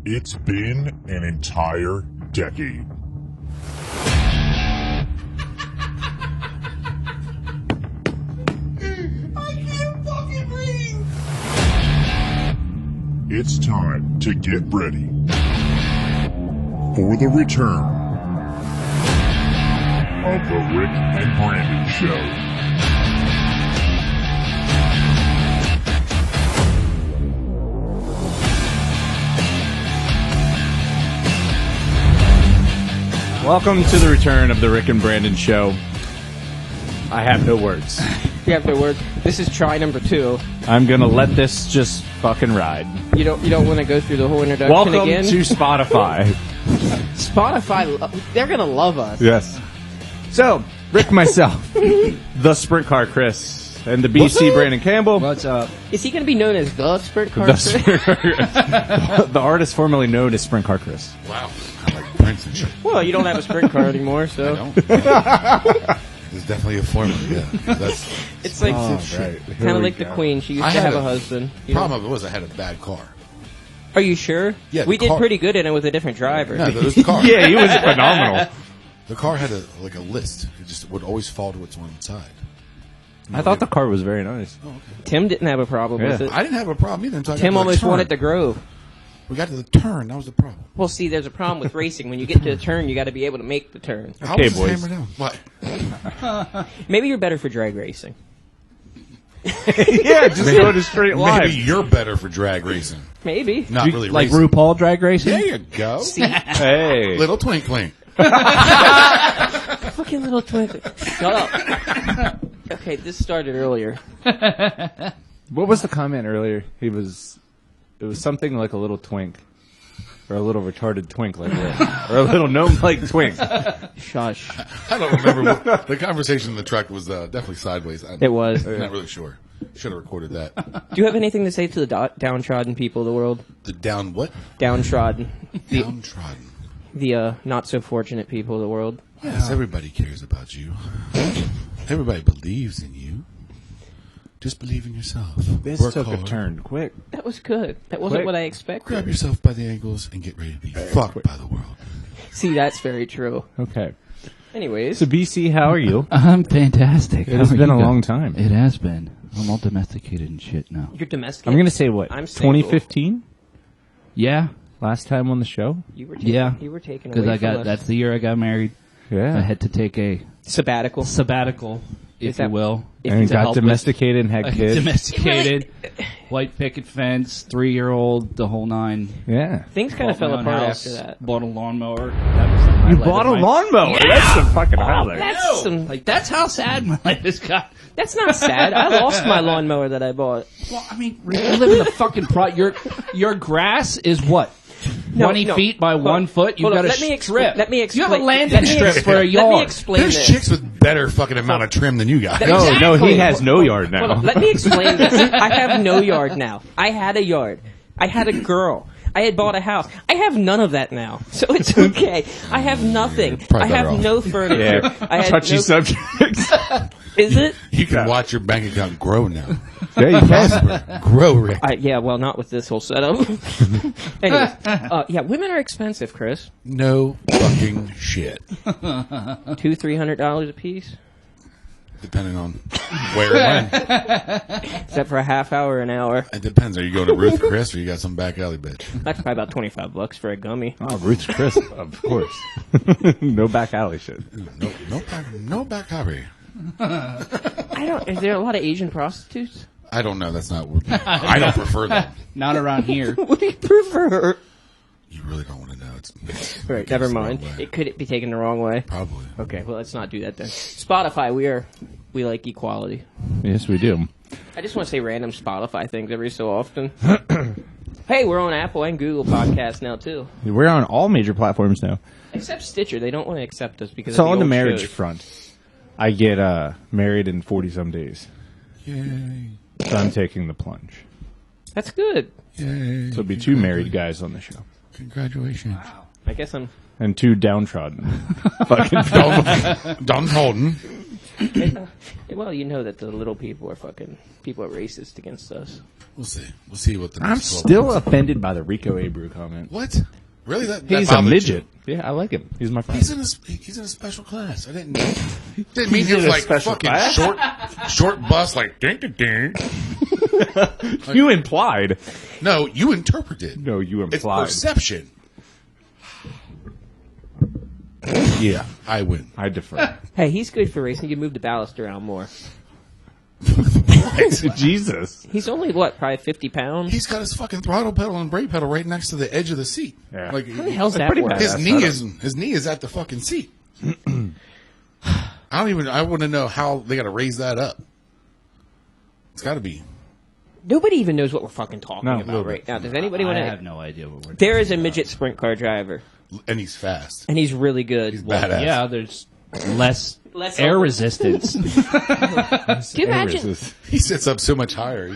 It's been an entire decade. I can't fucking breathe! It's time to get ready for the return of the Rick and Brandon Show. Welcome to the return of the Rick and Brandon Show. I have no words. You have no words. This is try number 2. I'm gonna let this just fucking ride. You don't want to go through the whole introduction Welcome again? to Spotify. Spotify, they're gonna love us. Yes. So, Rick, myself, the Sprint Car Chris, and the BC Brandon Campbell. What's up? Is he gonna be known as the Sprint Car? The, Sprint Car- the artist formerly known as Sprint Car Chris. Wow. I like Prince and shit. Well, you don't have a sprint car anymore, so I don't. There's definitely a formula, yeah. it's like Right. kind of like the Queen. She used to have a husband. You know? Problem of it was I had a bad car. Are you sure? Yeah, we the did car- pretty good in it with a different driver. No, it was the car. Yeah, he was phenomenal. The car had a list. It just would always fall to its one side. I thought the car was very nice. Oh, okay. Tim didn't have a problem with it. I didn't have a problem either until I got Tim to the almost turn. wanted the Grove. We got to the turn. That was the problem. Well, see, there's a problem with racing. When you get to the turn, you got to be able to make the turn. How Okay, was boys. hammered down? What? Maybe you're better for drag racing. Yeah, just go to straight line. Maybe you're better for drag racing. Maybe. Not really Like racing. RuPaul Drag Racing? There you go. Hey. Little twinkling. Fucking little twinkle. Shut up. Okay, this started earlier. What was the comment earlier? It was something like a little twink. Or a little retarded twink like that. Or a little gnome-like twink. Shush. I don't remember. The conversation in the truck was definitely sideways. It was. I'm not really sure. Should have recorded that. Do you have anything to say to the downtrodden people of the world? The down what? Downtrodden. Downtrodden. The not-so-fortunate people of the world. Yes, everybody cares about you. Everybody believes in you. Just believe in yourself. This Work took a hard. turn quick. That was good. That wasn't Quick. what I Grab expected. yourself by the ankles and get ready to be fucked by the world. See, that's very true. Okay. Anyways. So, BC, how are you? I'm fantastic. It has How are been you a guys? long time. It has been. I'm all domesticated and shit now. You're domestic. I'm going to say what? I'm single. 2015? Yeah, Last time on the show? You were taken, yeah. You were taken Because away I from got us. that's the year I got married. Yeah. I had to take a Sabbatical. sabbatical, Is if that- you will. And to got help with- domesticated and had kids. Domesticated, white picket fence, 3-year-old, the whole 9. Yeah. Things kind of Bought fell my own apart house, after that. Bought a lawnmower. That was the highlight You bought a of my- lawnmower. That's some fucking highlight. That's some, Like that's how sad my life has got. that's not sad. I lost my lawnmower that I bought. Well, I mean, you live in the fucking your grass is what? 20 no. feet by Hold 1 on. foot. You've Hold on. got a Let me strip. let me You explain. have a landing let me strip ex- for a yard. Let me explain There's this. chicks with better fucking amount of trim than you got. That- No, Exactly. he has no yard now. Hold on. Let me explain this. I have no yard now. I had a yard. I had a girl. I had bought a house. I have none of that now, so it's okay. I have nothing. Probably I have better off. no furniture. Yeah. I had Touchy no, subjects. Is it? You can watch your bank account grow now. Yeah, you can. Grow, Rick. Yeah, well, not with this whole setup. Anyways, yeah, women are expensive, Chris. No fucking shit. $200-$300 a piece. Depending on where and when. Is that for a half hour or an hour? It depends. Are you going to Ruth Chris or you got some back alley bitch? That's probably about $25 for a gummy. Oh, Ruth's Chris, of course. No back alley shit. No back alley. I don't. Is there a lot of Asian prostitutes? I don't know. That's not. I don't prefer that. Not around here. What do you prefer? You really don't want to know. It's Right, it never goes the mind. wrong way. It could be taken the wrong way. Probably. Okay, well, let's not do that then. Spotify, we like equality. Yes, we do. I just want to say random Spotify things every so often. Hey, we're on Apple and Google Podcasts now too, We're on all major platforms now. except Stitcher. They don't want to accept us because So of on the old marriage shows. front, I get married in 40-some days. Yay. So I'm taking the plunge. That's good. Yay. So it'll be 2 married guys on the show. Congratulations. I guess I'm. And 2 downtrodden. Fucking Don Holden. Well, you know that the little people are racist against us. We'll see. We'll see what the I'm next 12 still months- offended by the Rico Abreu comment. What? Really? That He's a bothered midget. you? Yeah, I like him. He's my friend. He's in a special class. I didn't mean he was in a like special fucking class? short bus like ding ding ding. You implied. No, you interpreted. No, you It's implied. perception. Yeah, I win. I defer. Hey, he's good for racing. You move the ballast around more. Jesus. He's only probably 50 pounds. He's got his fucking throttle pedal and brake pedal right next to the edge of the seat. Yeah. Like How the hell's that pretty work? bad. his That's knee is at the fucking seat. I want to know how they got to raise that up. It's got to be. Nobody even knows what we're fucking talking No, about nobody. right now. Does anybody want I to? have no idea what we're There is a midget sprint car driver, And he's fast. and he's really good. He's badass. Yeah, there's less Less air open. resistance. Can you imagine? He sits up so much higher.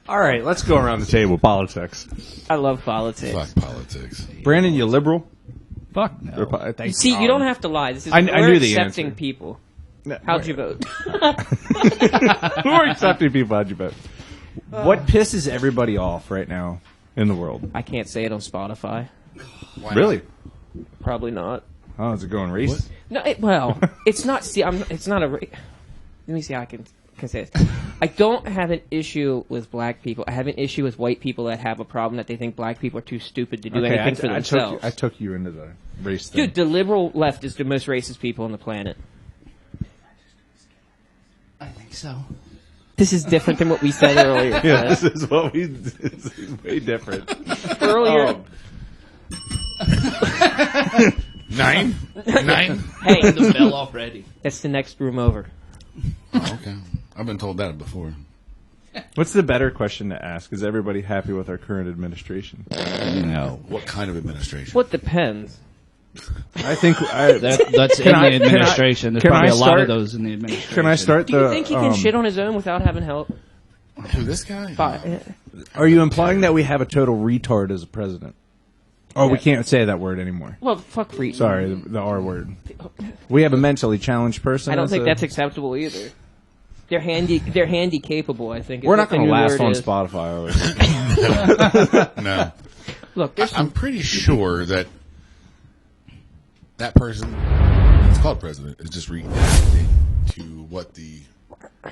All right, let's go around the table. Politics. I love politics. Fuck politics. Brandon, you liberal? Fuck no. See, you don't have to lie. This is I we're knew the accepting answer. people. How'd you vote? Who are accepting people? How'd you vote? What pisses everybody off right now in the world? I can't say it on Spotify. Why Really? Probably not. Oh, is it going race? What? No, it's not. See, it's not a. Let me see how I can say this. I don't have an issue with black people. I have an issue with white people that have a problem that they think black people are too stupid to do anything for themselves. I took you into the race thing. Dude, the liberal left is the most racist people on the planet. I think so. This is different than what we said earlier. Yeah, this is what we. This is way different. Earlier, 9? 9? hey, The bell already. that's the next room over. Oh, okay. I've been told that before. What's the better question to ask? Is everybody happy with our current administration? No. What kind of administration? What depends? I think That's in Can I- the can I- administration. There's can I probably a lot start- of those in the administration. Can I start Do you the? think he can shit on his own without having help? Who, this guy? Are you implying that we have a total retard as a president? Oh, we Yeah. can't say that word anymore. Well, fuck free. Sorry, the R word. We have a mentally challenged person. I don't as think a- that's acceptable either. They're handy capable, I think. is We're what not the going to new last word on is. Spotify, are we? No. Look, there's I'm some, pretty sure that person, it's called president, is just reacting to what the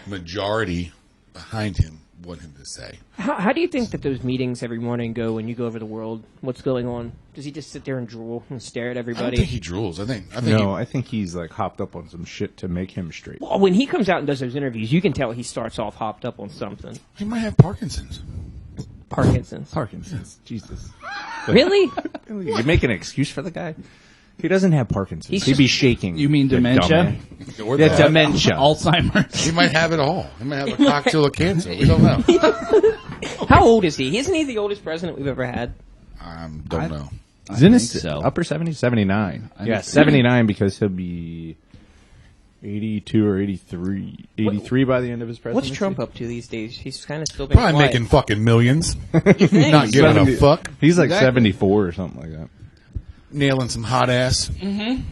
majority behind him want him to say. how do you think that those meetings every morning go when you go over the world? What's going on? Does he just sit there and drool and stare at I don't everybody? think he drools. I think No, I think he's like hopped up on some shit to make him straight. Well, when he comes out and does those interviews, you can tell he starts off hopped up on something. he might have Parkinson's. Parkinson's. Parkinson's. Jesus. Really? You make an excuse for the guy? He doesn't have Parkinson's. He's He'd just- be shaking. You mean the dementia? dumbass. Or Yeah, that. dementia. Alzheimer's. He might have it all. He might have a cocktail of cancer. We don't know. How old is he? Isn't he the oldest president we've ever had? Don't know. He's in think his so. upper 70s? 79. Yeah, think so. 79 because he'll be 82 or 83. 83 by the end of his presidency. What's Trump up to these days? He's kind of still been Probably quiet. making fucking millions. Not giving 70 a fuck. He's like Exactly. 74 or something like that. Nailing some hot ass. You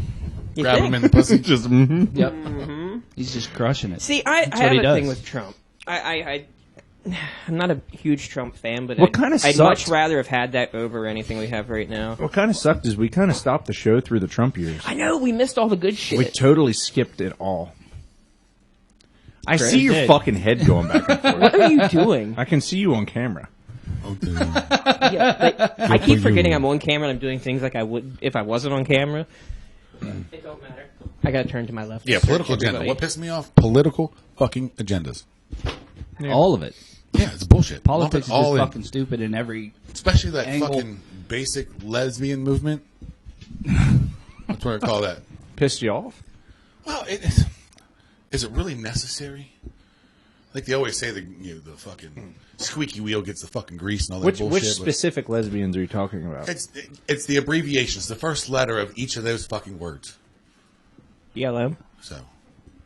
Grab think? him in the pussy. Just, Yep. He's just crushing it. See, I what have he a does. thing with Trump. I'm not a huge Trump fan, but What kinda I'd sucked? much rather have had that over anything we have right now. What kind of sucked is we kind of stopped the show through the Trump years. I know we missed all the good shit. We totally skipped it all. I Chris see your did. fucking head going back and forth. What are you doing? I can see you on camera. Okay. Yeah, like, I keep forgetting I'm on camera and I'm doing things like I would if I wasn't on camera. It don't matter. I gotta turn to my left. Yeah, to search political agenda. everybody. What pissed me off? Political fucking agendas. All of it. Yeah, it's bullshit. Politics is Lump it all just in. fucking stupid in every... Especially that angle. fucking basic lesbian movement. That's what I call that. Pissed you off? Well, is it really necessary? Like they always say, the fucking squeaky wheel gets the fucking grease and all that Which bullshit. but specific lesbians are you talking about? it's the abbreviations, the first letter of each of those fucking words. BLM. So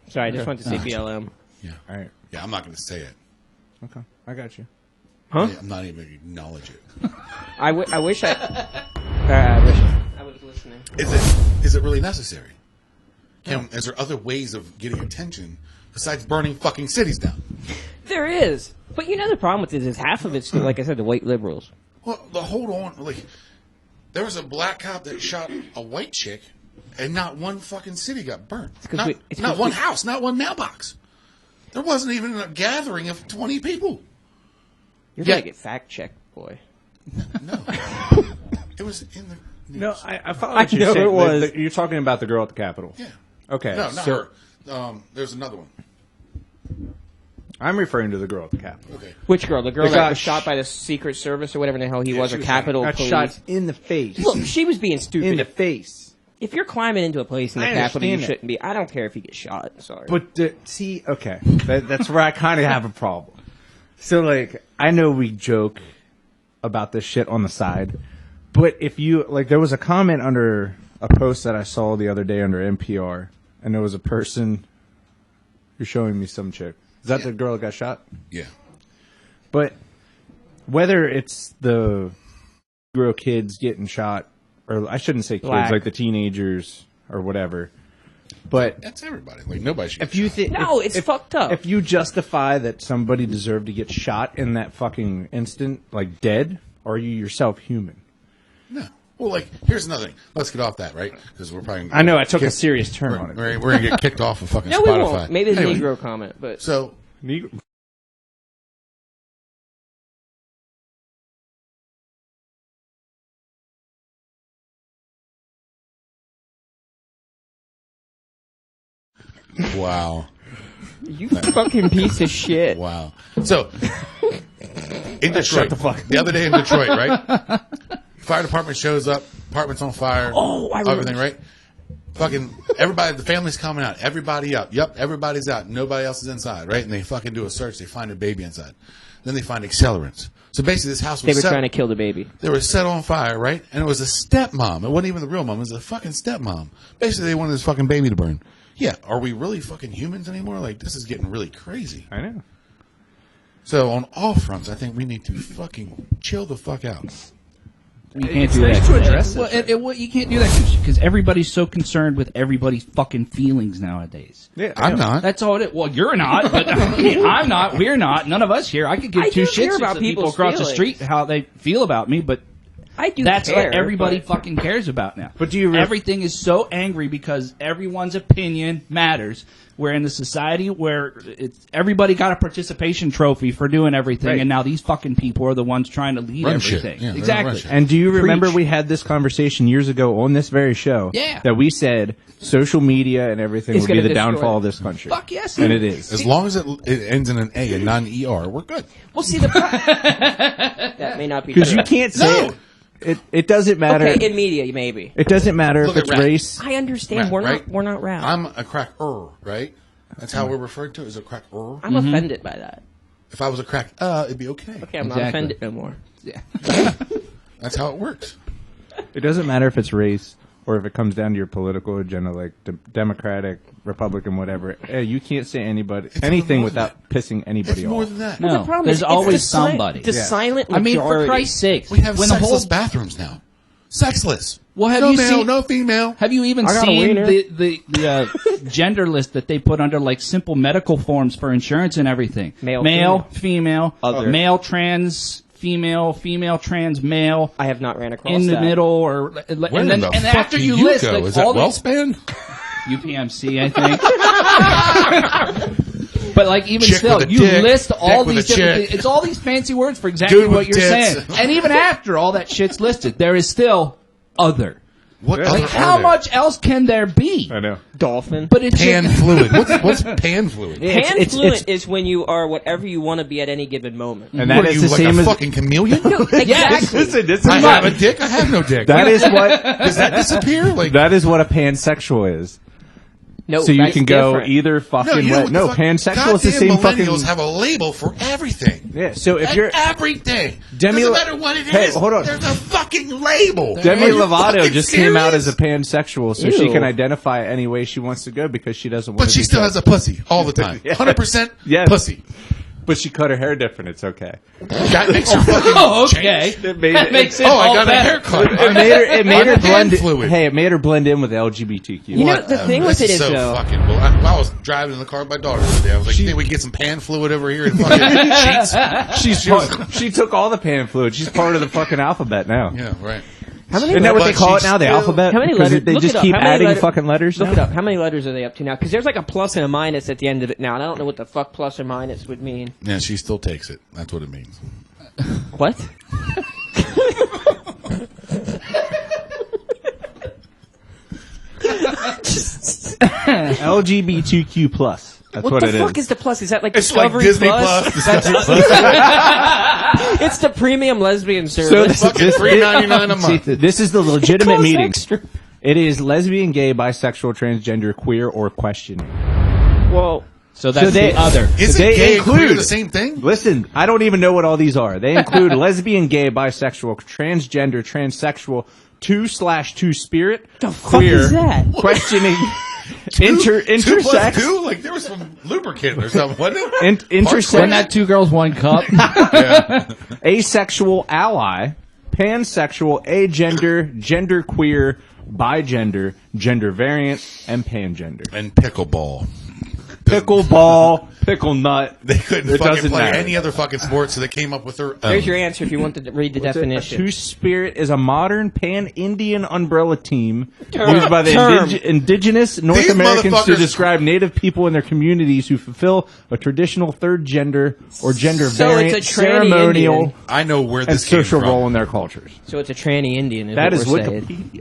Sorry, I just wanted to say BLM. yeah, All right. yeah, I'm not going to say it. Okay. I got you. Huh? I'm not even going to acknowledge it. I wish I. I wish I was listening. Is it really necessary? Is there other ways of getting attention besides burning fucking cities down? There is. But you know the problem with this is half of it's, like I said, the white liberals. Well, hold on. Like, there was a black cop that shot a white chick, and not one fucking city got burnt. Not one house, not one mailbox. There wasn't even a gathering of 20 people. You're going to get fact-checked, boy. No. It was in the news. No, I follow what you're know saying. it was. You're talking about the girl at the Capitol. Yeah. Okay. No, not her. There's another one. I'm referring to the girl at the Capitol. Okay. Which girl? The girl It that got was shot by the Secret Service or whatever the hell he was, or Capitol Got Police. shot in the face. Look, she was being stupid. In the face. If you're climbing into a place in the I Capitol, you understand that. shouldn't be. I don't care if you get shot. Sorry. But see, okay, that's where I kind of have a problem. So, like, I know we joke about this shit on the side, but if you like, there was a comment under a post that I saw the other day under NPR, and there was a person who's showing me some chick. Is that the girl that got shot? Yeah. But whether it's the Negro kids getting shot, or I shouldn't say kids, Black. like the teenagers or whatever. But That's everybody. Like, nobody should if get you shot. think, No, it's fucked up. If you justify that somebody deserved to get shot in that fucking instant, like dead, are you yourself human? No. Well, like, here's another thing. Let's get off that, right? Because we're probably... I know I took a serious turn on it. We're going to get kicked off of fucking no, Spotify. we won't. Maybe the Anyway, Negro comment, but So, Negro- wow. you fucking piece of shit. Wow. So, in Detroit, Shut the fuck up. the other day in Detroit, right? Fire department shows up, apartment's on fire. Oh, I remember. everything, right? Fucking everybody, the family's coming out. Everybody up. Yep, everybody's out. Nobody else is inside, right? And they fucking do a search. They find a baby inside. Then they find accelerants. So basically, this house was They were set, trying to kill the baby. they were set on fire, right? And it was a stepmom. It wasn't even the real mom. It was a fucking stepmom. Basically, they wanted this fucking baby to burn. Yeah, are we really fucking humans anymore? Like, this is getting really crazy. I know. So on all fronts, I think we need to fucking chill the fuck out. You can't do nice that. to address Well, this, well, you can't do that because everybody's so concerned with everybody's fucking feelings nowadays. Yeah, I'm not. That's all it is. Well, you're not, but I mean, I'm not. We're not. None of us here. I could give I two do care shits about about people people's across the feelings. street how they feel about me, but I do that's care, what everybody but- fucking cares about now. But do you Everything is so angry because everyone's opinion matters. We're in the society where everybody got a participation trophy for doing everything, Right. and now these fucking people are the ones trying to lead Run shit. everything. Yeah, they're exactly. run shit. And do you remember Preach. we had this conversation years ago on this very show? Yeah. That we said social media and everything It's would be gonna the destroy downfall it. of this country. Fuck yes. And it is. As long as it ends in an A and not an ER, we're good. Well, see, that may not be Because true. you can't say No. it doesn't matter. Okay, in media, maybe. It doesn't matter Look if it's at Rat. race. I understand. Right. We're not rap. I'm a cracker, right? That's how we're referred to as a cracker. I'm offended by that. If I was a crack, it'd be okay. Okay, I'm not Exactly. offended no more. Yeah. That's how it works. It doesn't matter if it's race or if it comes down to your political agenda, like Democratic, Republican, whatever. You can't say anything more than without pissing anybody It's more off. than that. No, The problem there's is, it's always the somebody. The Yeah. silent I mean, majority. for Christ's sake, We have when sexless the whole bathrooms now. Sexless. Well, have no you male, seen- no female. Have you even I got a seen wiener. the gender list that they put under like simple medical forms for insurance and everything? Male, female, Other. male, trans, female, female, trans, male. I have not ran across In the that. middle, or Where and in then the and fuck after do you you list go? like, Is that all these WellSpan? UPMC, I think. But like even Chick still, with a you dick, list all dick with these a different chick. things. It's all these fancy words for exactly Dude what with you're tits. saying. And even after all that shit's listed, there is still other. What Yeah. other Like are how there? much else can there be? I know. Dolphin. But it's Pan fluid. What's pan fluid? Pan-fluent is when you are whatever you want to be at any given moment. And What that are is you, the like same a as fucking chameleon? Exactly. Listen, this is I what- have a dick. I have no dick. that is what Does that disappear? Like that is what a pansexual is. No, So you that's can go different. either fucking you know way. what No, the fuck- pansexual is the goddamn same fucking. millennials have a label for everything. Yeah. So if you're everything. Demi- Doesn't matter what it is. Hey, hold on. There's a fucking label. Demi Are you Lovato fucking just came out serious? as a pansexual, so she Ew. can identify any way she wants to go because she doesn't want But to she be still judged. has a pussy all the time. 100% Yes. pussy. but she cut her hair different. It's okay. That makes her fucking okay. change. It made That it, makes it Oh, all I got a better. haircut. it made her I'm blend. hand fluid. Hey, it made her blend in with LGBTQ. You know, the thing with this it is, so though, fucking bull. I was driving in the car with my daughter the other day. I was like, you think we can get some pan fluid over here and fucking sheets? she took all the pan fluid. She's part of the fucking alphabet now. Yeah, right. how many Isn't that what they But call it she's now? The still- alphabet? How many Because letters? They Look just it up. keep How many adding letter- fucking letters Look now? it up. How many letters are they up to now? Because there's like a plus and a minus at the end of it now, and I don't know what the fuck plus or minus would mean. Yeah, she still takes it. That's what it means. What? LGBTQ plus. That's what the it fuck is. is the plus? Is that like It's like Discovery Disney Plus? Plus. Discovery Plus. It's the premium lesbian So service. Fucking $3.99 a month. See, this is the legitimate Costs meeting. extra. It is lesbian, gay, bisexual, transgender, queer, or questioning. Well, So that's they- the other. Isn't They gay and queer include- the same thing? Listen, I don't even know what all these are. They include lesbian, gay, bisexual, transgender, transsexual, 2/2 spirit, the fuck queer, is that? questioning, 2 plus intersex, 2? Like there was some lubricant or something, wasn't it? Wasn't intersex, that 2 girls, 1 cup? Yeah. asexual, ally, pansexual, agender, genderqueer, bigender, gender variant, and pangender. And pickleball. Pickleball, pickle nut. They couldn't It fucking doesn't play matter. any other fucking sport, so they came up with their own. there's your answer if you want to read the A definition. two-spirit is a modern pan-Indian umbrella team Term. used by the Term. indigenous North These Americans to motherfuckers- describe Native people and their communities who fulfill a traditional third gender or gender So variant, it's a tranny ceremonial, Indian. I know where and this came social from. role in their cultures. So it's a tranny Indian. That what is we're saying. Wikipedia.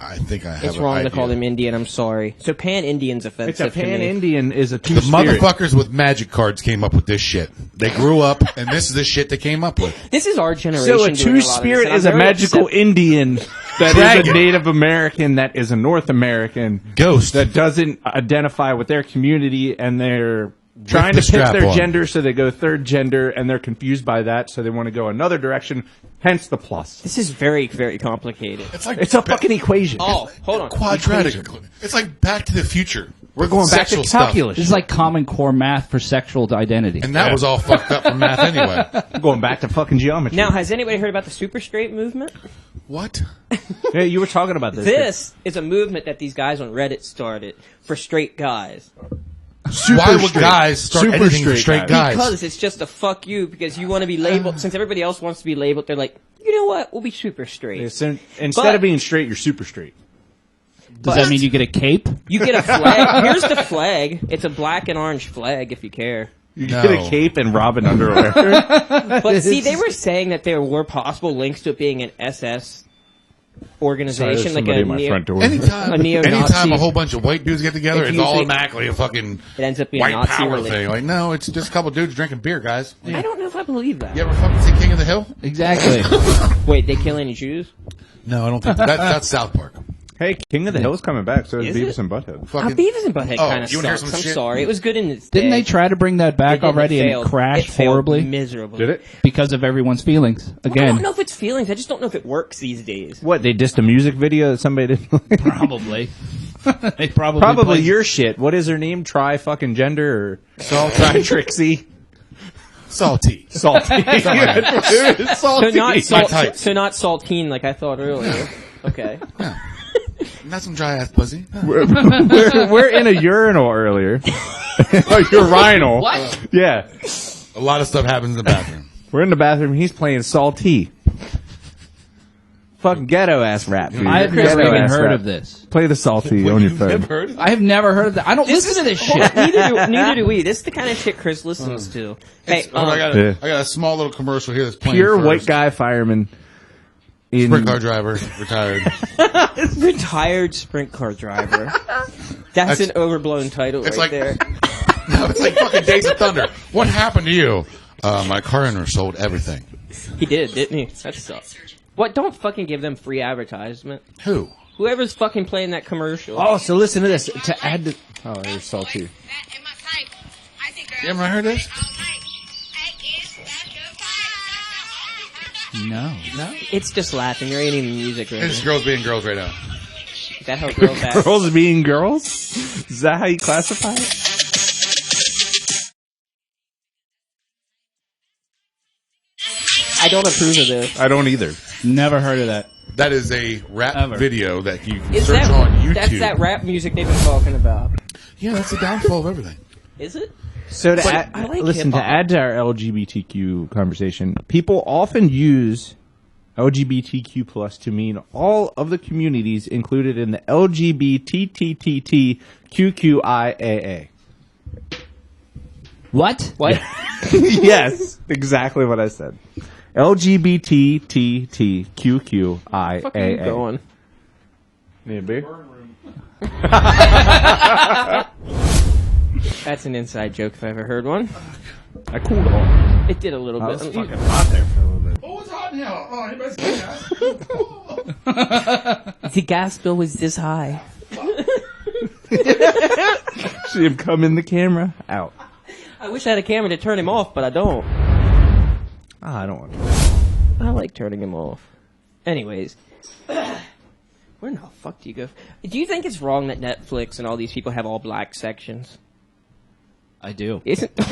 I think I have It's an wrong idea. to call them Indian. I'm sorry. So pan Indian's It's a offensive to me. pan-Indian is a The two-spirit. motherfuckers with magic cards came up with this shit. They grew up, and this is the shit they came up with. This is our generation. So a doing lot of two-spirit this, and is I'm a very magical upset. Indian that is Dragon. a Native American that is a North American Ghost. that doesn't identify with their community, and they're trying the to pick strap their on. gender, so they go third gender, and they're confused by that, so they want to go another direction. Hence the plus. This is very, very complicated. It's like It's a fucking equation. Oh, hold on. quadratic. Equation. It's like Back to the Future. We're going back to Sexual stuff. calculus. This is like Common Core math for sexual identity. And that was all fucked up from math anyway. We're going back to fucking geometry. Now, has anybody heard about the super straight movement? What? Yeah, you were talking about this. This is a movement that these guys on Reddit started for straight guys. Why would straight. guys start Super anything for straight straight guys? Because it's just a fuck you, because you want to be labeled. Since everybody else wants to be labeled, they're like, you know what? We'll be super straight. Instead But- of being straight, you're super straight. Does that mean you get a cape? You get a flag. Here's the flag. It's a black and orange flag, if you care. You No. get a cape and Robin underwear. But see, they were saying that there were possible links to it being an SS organization, like a door. Anytime, A neo-Nazi. anytime a whole bunch of white dudes get together, It's it's all usually- automatically a fucking It ends up being a white Nazi power related. thing. Like, no, it's just a couple dudes drinking beer, guys. I don't know if I believe that. You ever fucking see King of the Hill? Exactly. Wait, they kill any Jews? No, I don't think that's South Park. Hey, King of the Hill is coming back, so is Is Beavis it? and Butthead. Fucking, Beavis and Butthead Oh, kind of you wanna hear sucks. some I'm shit? sorry. It was good in its Didn't day. they try to bring that It back didn't. already and failed. it crashed It failed horribly? miserably. Did it? Because of everyone's feelings. I Again. don't know if it's feelings. I just don't know if it works these days. What, they dissed a music video that somebody didn't like? Probably. They probably Probably played- your shit. What is her name? Try fucking gender or Try Trixie? salty. Salty. Salty. So not, My type. so not saltine like I thought earlier. Okay. Not some dry ass pussy. No. We're in a urinal earlier. A urinal. What? Yeah. A lot of stuff happens in the bathroom. We're in the bathroom. He's playing Salty. Fucking ghetto ass rap, dude. I have never Ghetto even ass heard rap. of this. Play the Salty on your phone. heard of it? I have never heard of that. I don't This listen to this hold shit. on, neither do we. This is the kind of shit Chris listens to. Hey, Hold on, I Yeah. got a small little commercial here that's playing Pure first. white guy fireman. In, Sprint car driver, retired. retired sprint car driver. That's an overblown title It's right like- there. No, it's like fucking Days of Thunder. What happened to you? My car owner sold everything. He did, didn't he? That sucks. What? Don't fucking give them free advertisement. Who? Whoever's fucking playing that commercial. Oh, so listen to this. To add to... Oh, there's Salty. You haven't heard this? No. It's just laughing. There ain't even music right It's now. girls being girls right now. Is that how girls act? Girls being girls? Is that how you classify it? I don't approve of this. I don't either. Never heard of that. That is a rap Ever. video that you can Is search that on YouTube. That's that rap music they've been talking about. Yeah, that's the downfall of everything. Is it? So to I like listen, to hip-hop. add to our LGBTQ conversation, people often use LGBTQ plus to mean all of the communities included in the LGBTQQIAA. What? What? Yes, exactly what I said. LGBTQQIAA. Fucking going. Need a beer? That's an inside joke if I ever heard one. I cooled off. It did a little I bit. was fucking hot there for a little bit. Oh, it's hot in here. Oh, anybody's gas? The gas bill was this high. See him come in the camera. Out. I wish I had a camera to turn him off, but I don't. I don't want to. I like turning him off. Anyways. Where in the fuck do you go? Do you think it's wrong that Netflix and all these people have all black sections? I do. Isn't That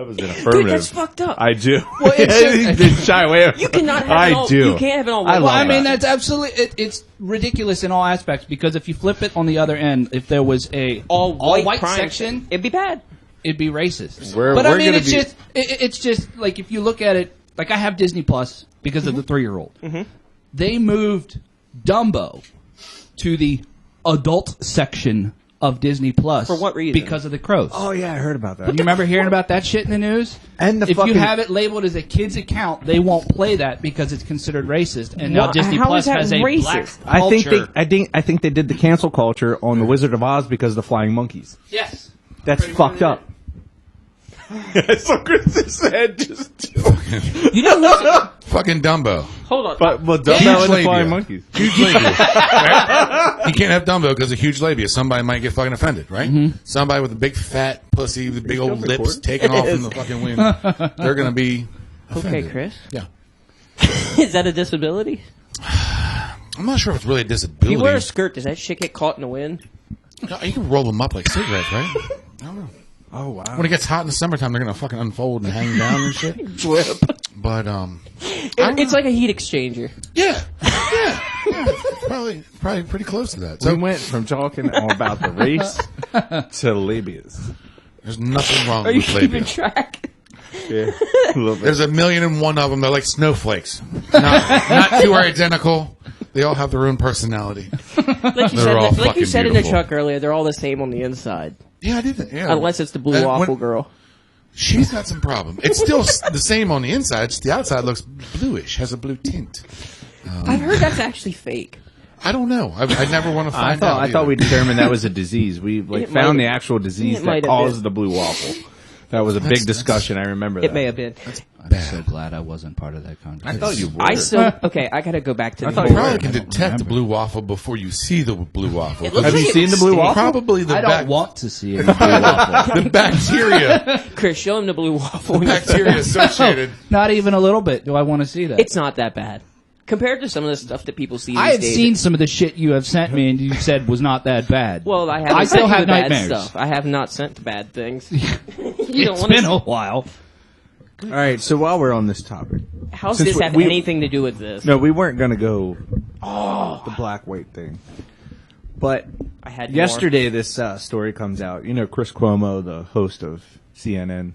was an affirmative. Dude, that's fucked up. I do. Well, it's Didn't shy away. You cannot have I it all. do. You can't have it all. I Well, love I mean, that. that's absolutely, it's ridiculous in all aspects, because if you flip it on the other end, if there was a all white crime section, It'd be bad. it'd be racist. We're but I mean, gonna it's just, it's just, like, if you look at it, like, I have Disney Plus because of the 3-year-old. Mm-hmm. They moved Dumbo to the adult section of Disney Plus. For what reason? Because of the crows. Oh yeah, I heard about that. You remember hearing about that shit in the news? And the if fucking- you have it labeled as a kid's account, they won't play that because it's considered racist. And now Wha- Disney how Plus is that has a racist? black culture. I think they did the cancel culture on the Wizard of Oz because of the flying monkeys. Yes. That's Pretty fucked much up. So Chris's head just. You know what? Fucking Dumbo. Hold on. But well, Huge Dumbo and the labia. flying monkeys. Huge labia. Right? You can't have Dumbo because of huge labia. Somebody might get fucking offended, right? Somebody with a big fat pussy with big old lips cord. taking off in the fucking wind. They're going to be offended. Okay, Chris. Yeah. Is that a disability? I'm not sure if it's really a If disability. you wear a skirt, does that shit get caught in the wind? No, you can roll them up like cigarettes, right? I don't know. Oh wow. When it gets hot in the summertime, they're going to fucking unfold and hang down and shit. Flip. But, It's like a heat exchanger. yeah. Probably pretty close to that. So So we went from talking about the race to labias. there's nothing wrong Are you with labia. keeping track? Yeah, a little bit. There's 1,000,001 of them. They're like snowflakes. Not two are identical. They all have their own personality. Like you They're all said, like you fucking said in the beautiful. truck earlier, they're all the same on the inside. Yeah, I did that. Yeah. Unless it's the blue waffle girl. She's got some problem. It's still the same on the inside. Just the outside looks bluish, has a blue tint. I've heard that's actually fake. I don't know. I never want to find out. I thought either. we determined that was a disease. We It found might the have- actual disease it might that have caused been. the blue waffle. That was a big discussion. I remember that. It may have been. I'm so glad I wasn't part of that conversation. I thought you were. I still okay. I gotta go back to the thought You you whole. probably can detect the blue waffle before you see the blue waffle. It looks Have you like seen the blue waffle? Probably the I don't want to see any blue waffle. the bacteria, Chris, show him the blue waffle. bacteria associated. Not even a little bit. Do I want to see that? It's not that bad compared to some of the stuff that people see. I these have days. seen some of the shit you have sent me, and you said was not that bad. Well, I haven't I still sent you have the bad nightmares. stuff. I have not sent the bad things. You don't It's want been to. a while. All right. So while we're on this topic, How does since this have we- anything to do with this? no, we weren't gonna go the black white thing, but I had yesterday this story comes out. You know, Chris Cuomo, the host of CNN,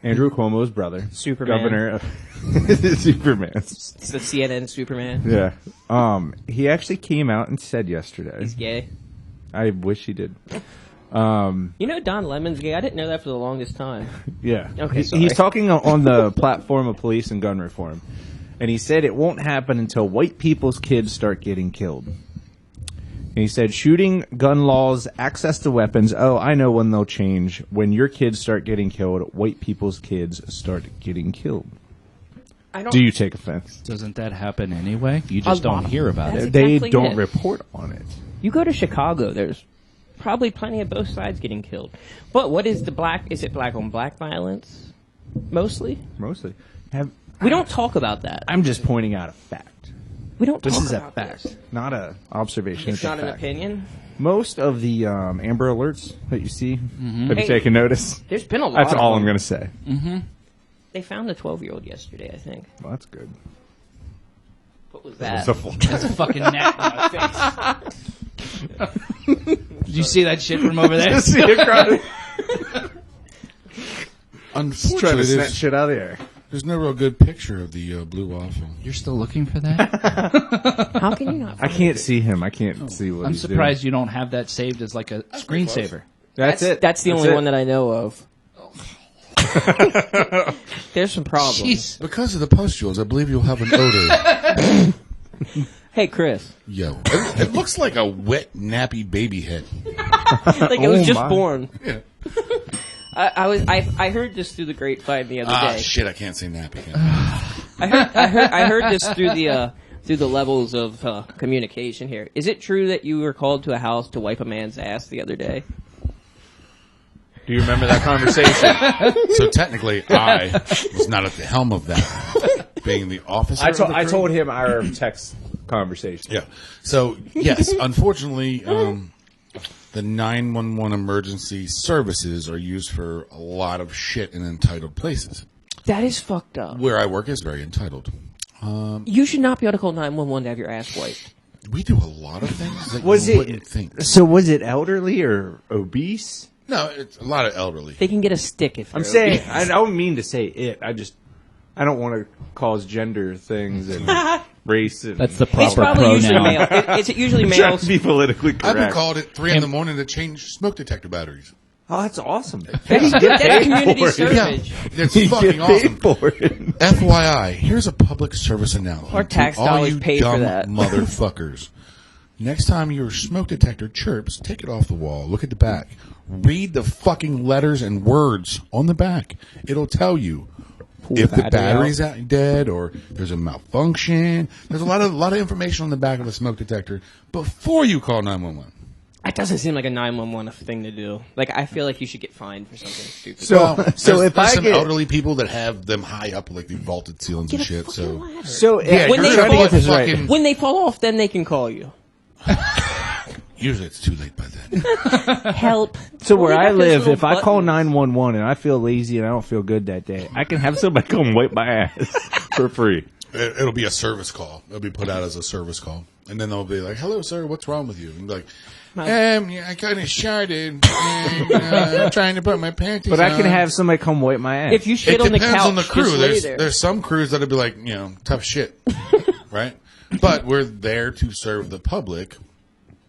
Andrew Cuomo's brother, Superman. governor of Superman. It's the CNN Superman. Yeah. He actually came out and said yesterday. He's gay. I wish he did. You know Don Lemon's gay. I didn't know that for the longest time. Yeah. Okay, sorry. He's talking on the platform of police and gun reform. And he said it won't happen until white people's kids start getting killed. And he said shooting, gun laws, access to weapons. Oh, I know when they'll change. When your kids start getting killed, white people's kids start getting killed. I don't. Do you take offense? Doesn't that happen anyway? You just don't hear about That's it. They exactly don't it. report on it. You go to Chicago. There's probably plenty of both sides getting killed. But what is the black? Is it black on black violence? Mostly. Mostly. We don't talk about that. I'm just pointing out a fact. We don't. This talk is a about fact, this. not a observation. It's a not an fact. opinion. Most of the Amber Alerts that you see, have you Hey, taken notice? There's been a lot. That's of all them. I'm going to say. They found the 12-year-old yesterday, I think. Well, that's good. What was that? That's a fucking gnat in my face. Did you see that shit from over there? Trying to Unfortunately, snatch shit out of the air. there's no real good picture of the blue waffle. You're still looking for that? How can you not? I can't see him. I can't see what I'm he's surprised you don't have that saved as like a screensaver. doing. That's it. That's the That's only it. one that I know of. There's some problems. Jeez. Because of the pustules, I believe you'll have an odor. Hey, Chris. Yo, it looks like a wet, nappy baby head. Like it was just my. born. Yeah. I heard this through the grapevine the other day. Shit, I can't say nappy. I heard this through the levels of communication here. Is it true that you were called to a house to wipe a man's ass the other day? Do you remember that conversation? So technically, I was not at the helm of that, being the officer. I told him our text conversation. Yeah. So yes, unfortunately, the 911 emergency services are used for a lot of shit in entitled places. That is fucked up. Where I work is very entitled. You should not be able to call 911 to have your ass wiped. We do a lot of things that Was you it- wouldn't think. So was it elderly or obese? No, it's a lot of elderly. They can get a stick if I'm they're saying obese. I don't mean to say it. I don't want to cause gender things and race. And That's the It's proper probably usually pronoun. male. It's usually I'm trying males. to be politically correct. I've been called at 3 in the morning to change smoke detector batteries. Oh, that's awesome. That's community for it. service. That's You fucking get paid awesome. for it. FYI, here's a public service announcement. Our tax to all dollars you paid for dumb that. motherfuckers. Next time your smoke detector chirps, take it off the wall. Look at the back. Read the fucking letters and words on the back. It'll tell you if the battery's dead or there's a malfunction. There's a lot of information on the back of a smoke detector before you call 911. That doesn't seem like a 911 thing to do. Like, I feel like you should get fined for something stupid. So There's if I some get elderly people that have them high up, like the vaulted ceilings and shit. So ladder. so yeah, when you're they gonna fall- get fucking. When they fall off, then they can call you. Usually it's too late by then. Help. So where Only I got those live, little if I call buttons. 911 and I feel lazy and I don't feel good that day, I can have somebody come wipe my ass for free. It'll be a service call. It'll be put out as a service call, and then they'll be like, "Hello, sir. What's wrong with you?" And be like, yeah, I kind of sharted, and I'm trying to put my panties But I can on." have somebody come wipe my ass. If you shit It on the depends couch, on the crew. just lay there. There's some crews that'll be like, tough shit, right? But we're there to serve the public.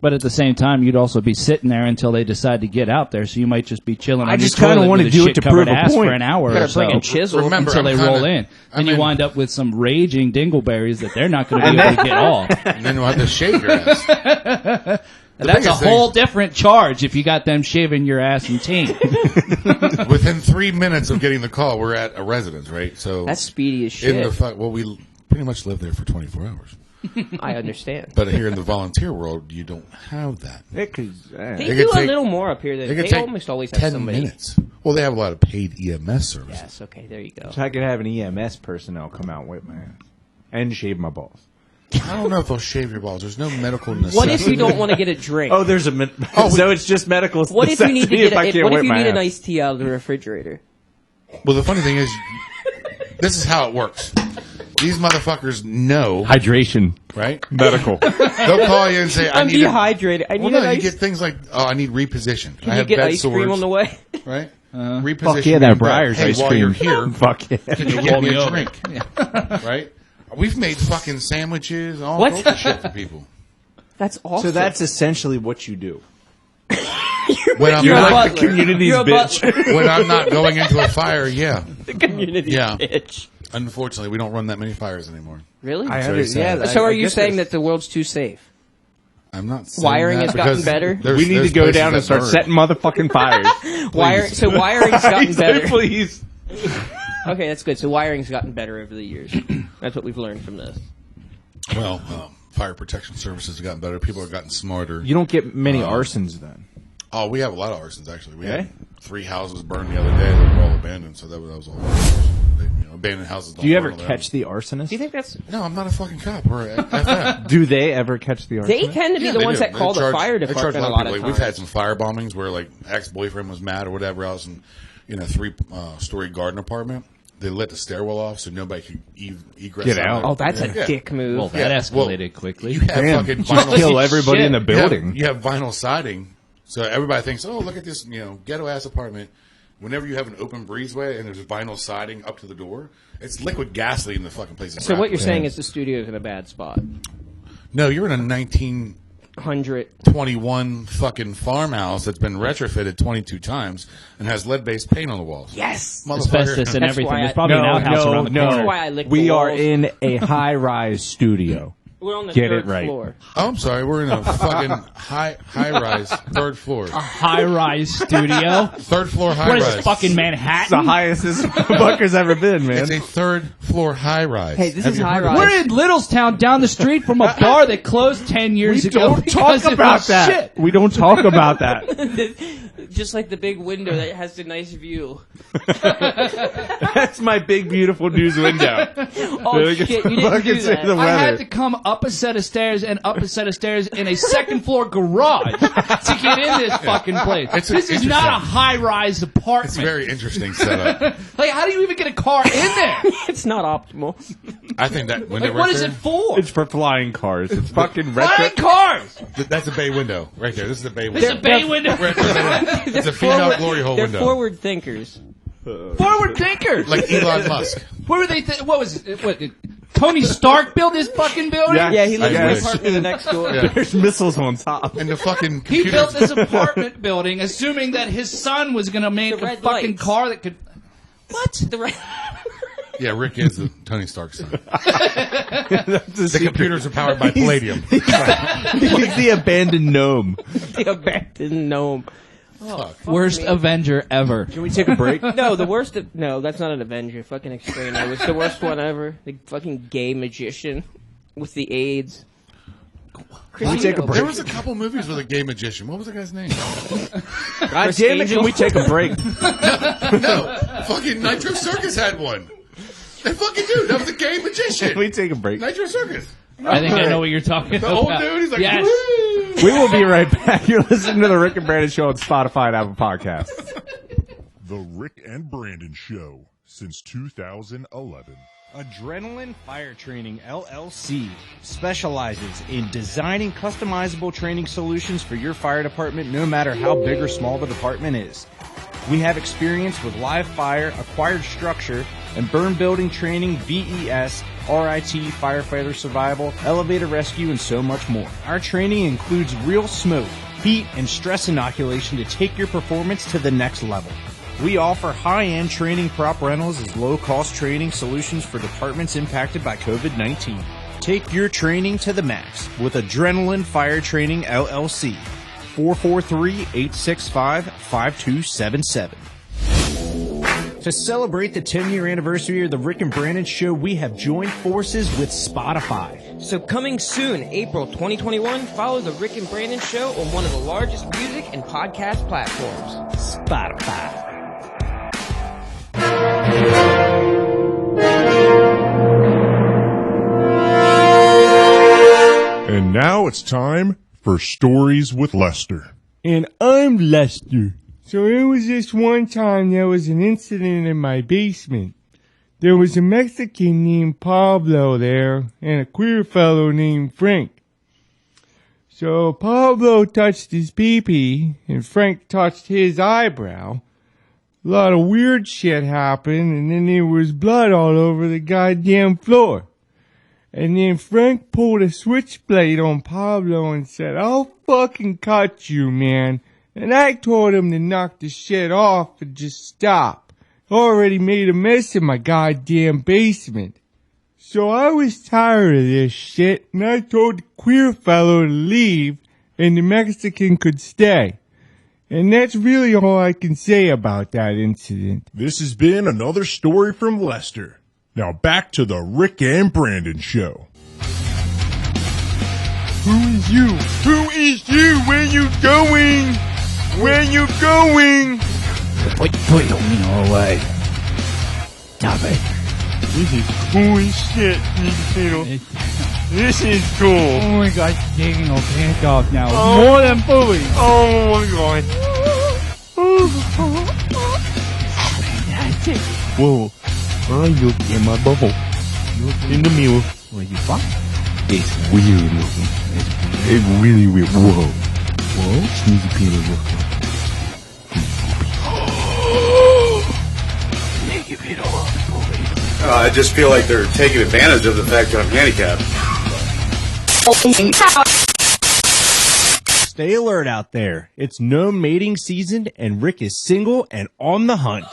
But at the same time, you'd also be sitting there until they decide to get out there. So you might just be chilling. I on just your kinda toilet wanna with a do it to shit-covered prove a ass point. for an hour or Gotta so bring a chisel. Remember, until they I'm roll kinda- in, and you I'm in- wind up with some raging dingleberries that they're not going to be able to get off. And then we'll have to shave your ass. That's a biggest thing- whole different charge if you got them shaving your ass and team. Within 3 minutes of getting the call, we're at a residence, right? So That's speedy as in shit. the we pretty much live there for 24 hours. I understand. But here in the volunteer world, you don't have that. They It do could a take- little more up here. It Than could they take almost always have 10 somebody. minutes. Well, they have a lot of paid EMS services. Yes. Okay. There you go. So I could have an EMS personnel come out and wipe my ass and shave my balls. I don't know if they'll shave your balls. There's no medical necessity. What if you don't want to get a drink? Oh, there's a so it's just medical. What if you need to necessity get? I can't What if wipe you my need an ass? iced tea out of the refrigerator? Well, the funny thing is, this is how it works. These motherfuckers know, Hydration, right? medical. They'll call you and say, "I I'm need." dehydrated. I Well, need no, an you ice. get things like, "Oh, I need repositioned. I Can you have get bed ice sores, cream on the way? right? Fuck Reposition. yeah, in that bed. Breyer's Hey, ice while cream. you're here, Fuck yeah. can you Roll get me me a over. drink? Right? We've made fucking sandwiches and all What? sorts of shit for people. That's awesome. So that's essentially what you do. When I'm You're a not, Like the butler. community's You're a bitch. butler. when I'm not going into a fire, yeah. The community Yeah. bitch. Unfortunately, we don't run that many fires anymore. Really? very sad. So are I you guess saying there's- that the world's too safe? I'm not saying Wiring that has gotten because better? there's- we need there's to go places down that and start burn. setting motherfucking fires. So wiring's gotten Please, better. please. Okay, that's good. So wiring's gotten better over the years. That's what we've learned from this. Well, fire protection services have gotten better. People have gotten smarter. You don't get many arsons then. Oh, we have a lot of arsons actually. We Okay. had 3 houses burned the other day that were all abandoned. So that was all. Abandoned houses. Do you ever don't burn catch around. the arsonist? Do you think that's? No, I'm not a fucking cop. We're a FM. Do they ever catch the arsonist? They tend to be Yeah, the they ones do. that call They the charge- fire they charge department a lot of people. times. We've had some fire bombings where like ex-boyfriend was mad or whatever else, and in a 3-story garden apartment, they let the stairwell off so nobody can egress Get out. Oh, that's a dick move. Well, that escalated quickly. You have Damn, fucking just vinyl. kill everybody shit. in the building. You have vinyl siding, so everybody thinks, "Oh, look at this, ghetto ass apartment." Whenever you have an open breezeway and there's vinyl siding up to the door, it's liquid gasoline in the fucking place. So what you're saying is the studio's in a bad spot. No, you're in a 1921 100. fucking farmhouse that's been retrofitted 22 times and has lead-based paint on the walls. Yes. Asbestos and That's everything. why There's I- probably an outhouse around the corner. That's why I licked We the are walls. in a high-rise studio. We're on the Get third it right. floor. Oh, I'm sorry, we're in a fucking high-rise third floor. High-rise studio. Third floor What high-rise. is this, fucking It's the Manhattan? highest this fucker's ever been, man. It's a third floor high-rise. Hey, this Have is you heard of high-rise. it? We're in Littlestown down the street from a bar that closed 10 years We ago. don't because talk it about was that. shit. We don't talk about that. Just like the big window that has the nice view. That's my big, beautiful news window. Oh, shit, you didn't Fucking do say that. the I had weather. to come up a set of stairs and up a set of stairs in a second floor garage to get in this fucking place. It's This is not a interesting. high-rise apartment. It's a very interesting setup. Like, how do you even get a car in there? It's not optimal. I think that window Like, right what is there, it for? It's for flying cars. It's fucking Flying retro. cars. that's a bay window right there. This is a bay This is window. a bay window. Right there. It's a female glory hole They're window. forward thinkers. Forward thinkers. Like Elon Musk. What were they? What was it? What? Tony Stark built this fucking building? Yeah. Yeah, he lives in I the wish. apartment next door. Yeah. There's missiles on top. And the fucking He computer. built this apartment building, assuming that his son was going to make The a red fucking lights. car that could. What? The right. Yeah, Rick is the Tony Stark son. That's The computers are powered by palladium. He's the abandoned gnome. The abandoned gnome. Fuck. Worst me. Avenger ever. Can we take a break? No, the worst. No, that's not an Avenger. Fucking Extrainer was the worst one ever. The fucking gay magician with the AIDS. Can we take a There break? was a couple movies with a gay magician. What was the guy's name? God damn it, can we take a break? No, fucking Nitro Circus had one. That fucking dude, that was a gay magician. Can we take a break? Nitro Circus. I think I know what you're talking The about. old dude, he's like, yes. woo! We will be right back. You're listening to the Rick and Brandon Show on Spotify and Apple Podcasts. The Rick and Brandon Show since 2011. Adrenaline Fire Training LLC specializes in designing customizable training solutions for your fire department, no matter how big or small the department is. We have experience with live fire, acquired structure, and burn building training, VES, RIT, firefighter survival, elevator rescue, and so much more. Our training includes real smoke, heat, and stress inoculation to take your performance to the next level. We offer high-end training prop rentals as low-cost training solutions for departments impacted by COVID-19. Take your training to the max with Adrenaline Fire Training LLC. 443-865-5277. To celebrate the 10-year anniversary of the Rick and Brandon Show, we have joined forces with Spotify. So coming soon, April 2021, follow the Rick and Brandon Show on one of the largest music and podcast platforms. Spotify. And now it's time for Stories with Lester. And I'm Lester. So it was this one time there was an incident in my basement. There was a Mexican named Pablo there and a queer fellow named Frank. So Pablo touched his pee-pee and Frank touched his eyebrow. A lot of weird shit happened and then there was blood all over the goddamn floor. And then Frank pulled a switchblade on Pablo and said, "I'll fucking cut you, man." And I told him to knock the shit off and just stop. I already made a mess in my goddamn basement. So I was tired of this shit and I told the queer fellow to leave and the Mexican could stay. And that's really all I can say about that incident. This has been another story from Lester. Now back to the Rick and Brandon Show. Who is you? Who is you? Where you going? Where you going? Put me away. Stop it. This is cool as shit, Nintendo. This is cool. Oh my gosh, taking our pants off now. Oh. More than fully. Oh my god. Whoa. Oh, look in my bubble. Look in the mirror. What you fuck? It's weird looking. It's really weird. Whoa. Whoa. Sneaky Peter looking. Sneaky Peter looking. I just feel like they're taking advantage of the fact that I'm handicapped. Stay alert out there. It's no mating season, and Rick is single and on the hunt.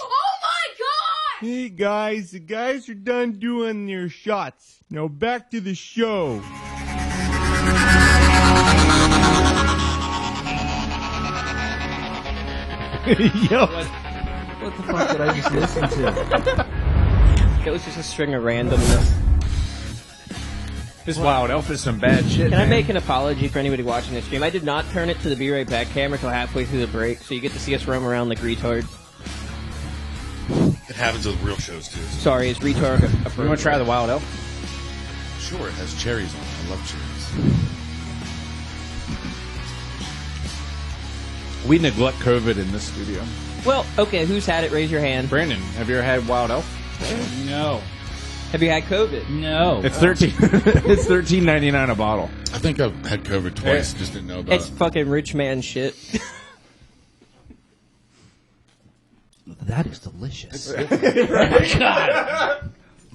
Hey guys, the guys are done doing their shots. Now back to the show. Yo. What the fuck did I just listen to? It was just a string of randomness. This Wild Elf is some bad shit. Can I make an apology for anybody watching this stream? I did not turn it to the Be Right Back camera until halfway through the break, so you get to see us roam around like retards. It happens with real shows too. Sorry, is retard a You want to try the Wild Elf? Sure, it has cherries on it. I love cherries. We neglect COVID in this studio. Well, okay, who's had it? Raise your hand. Brandon, have you ever had Wild Elf? No. Have you had COVID? No. It's it's $13.99 a bottle. I think I've had COVID twice, just didn't know about It's it. fucking rich man shit. That is delicious.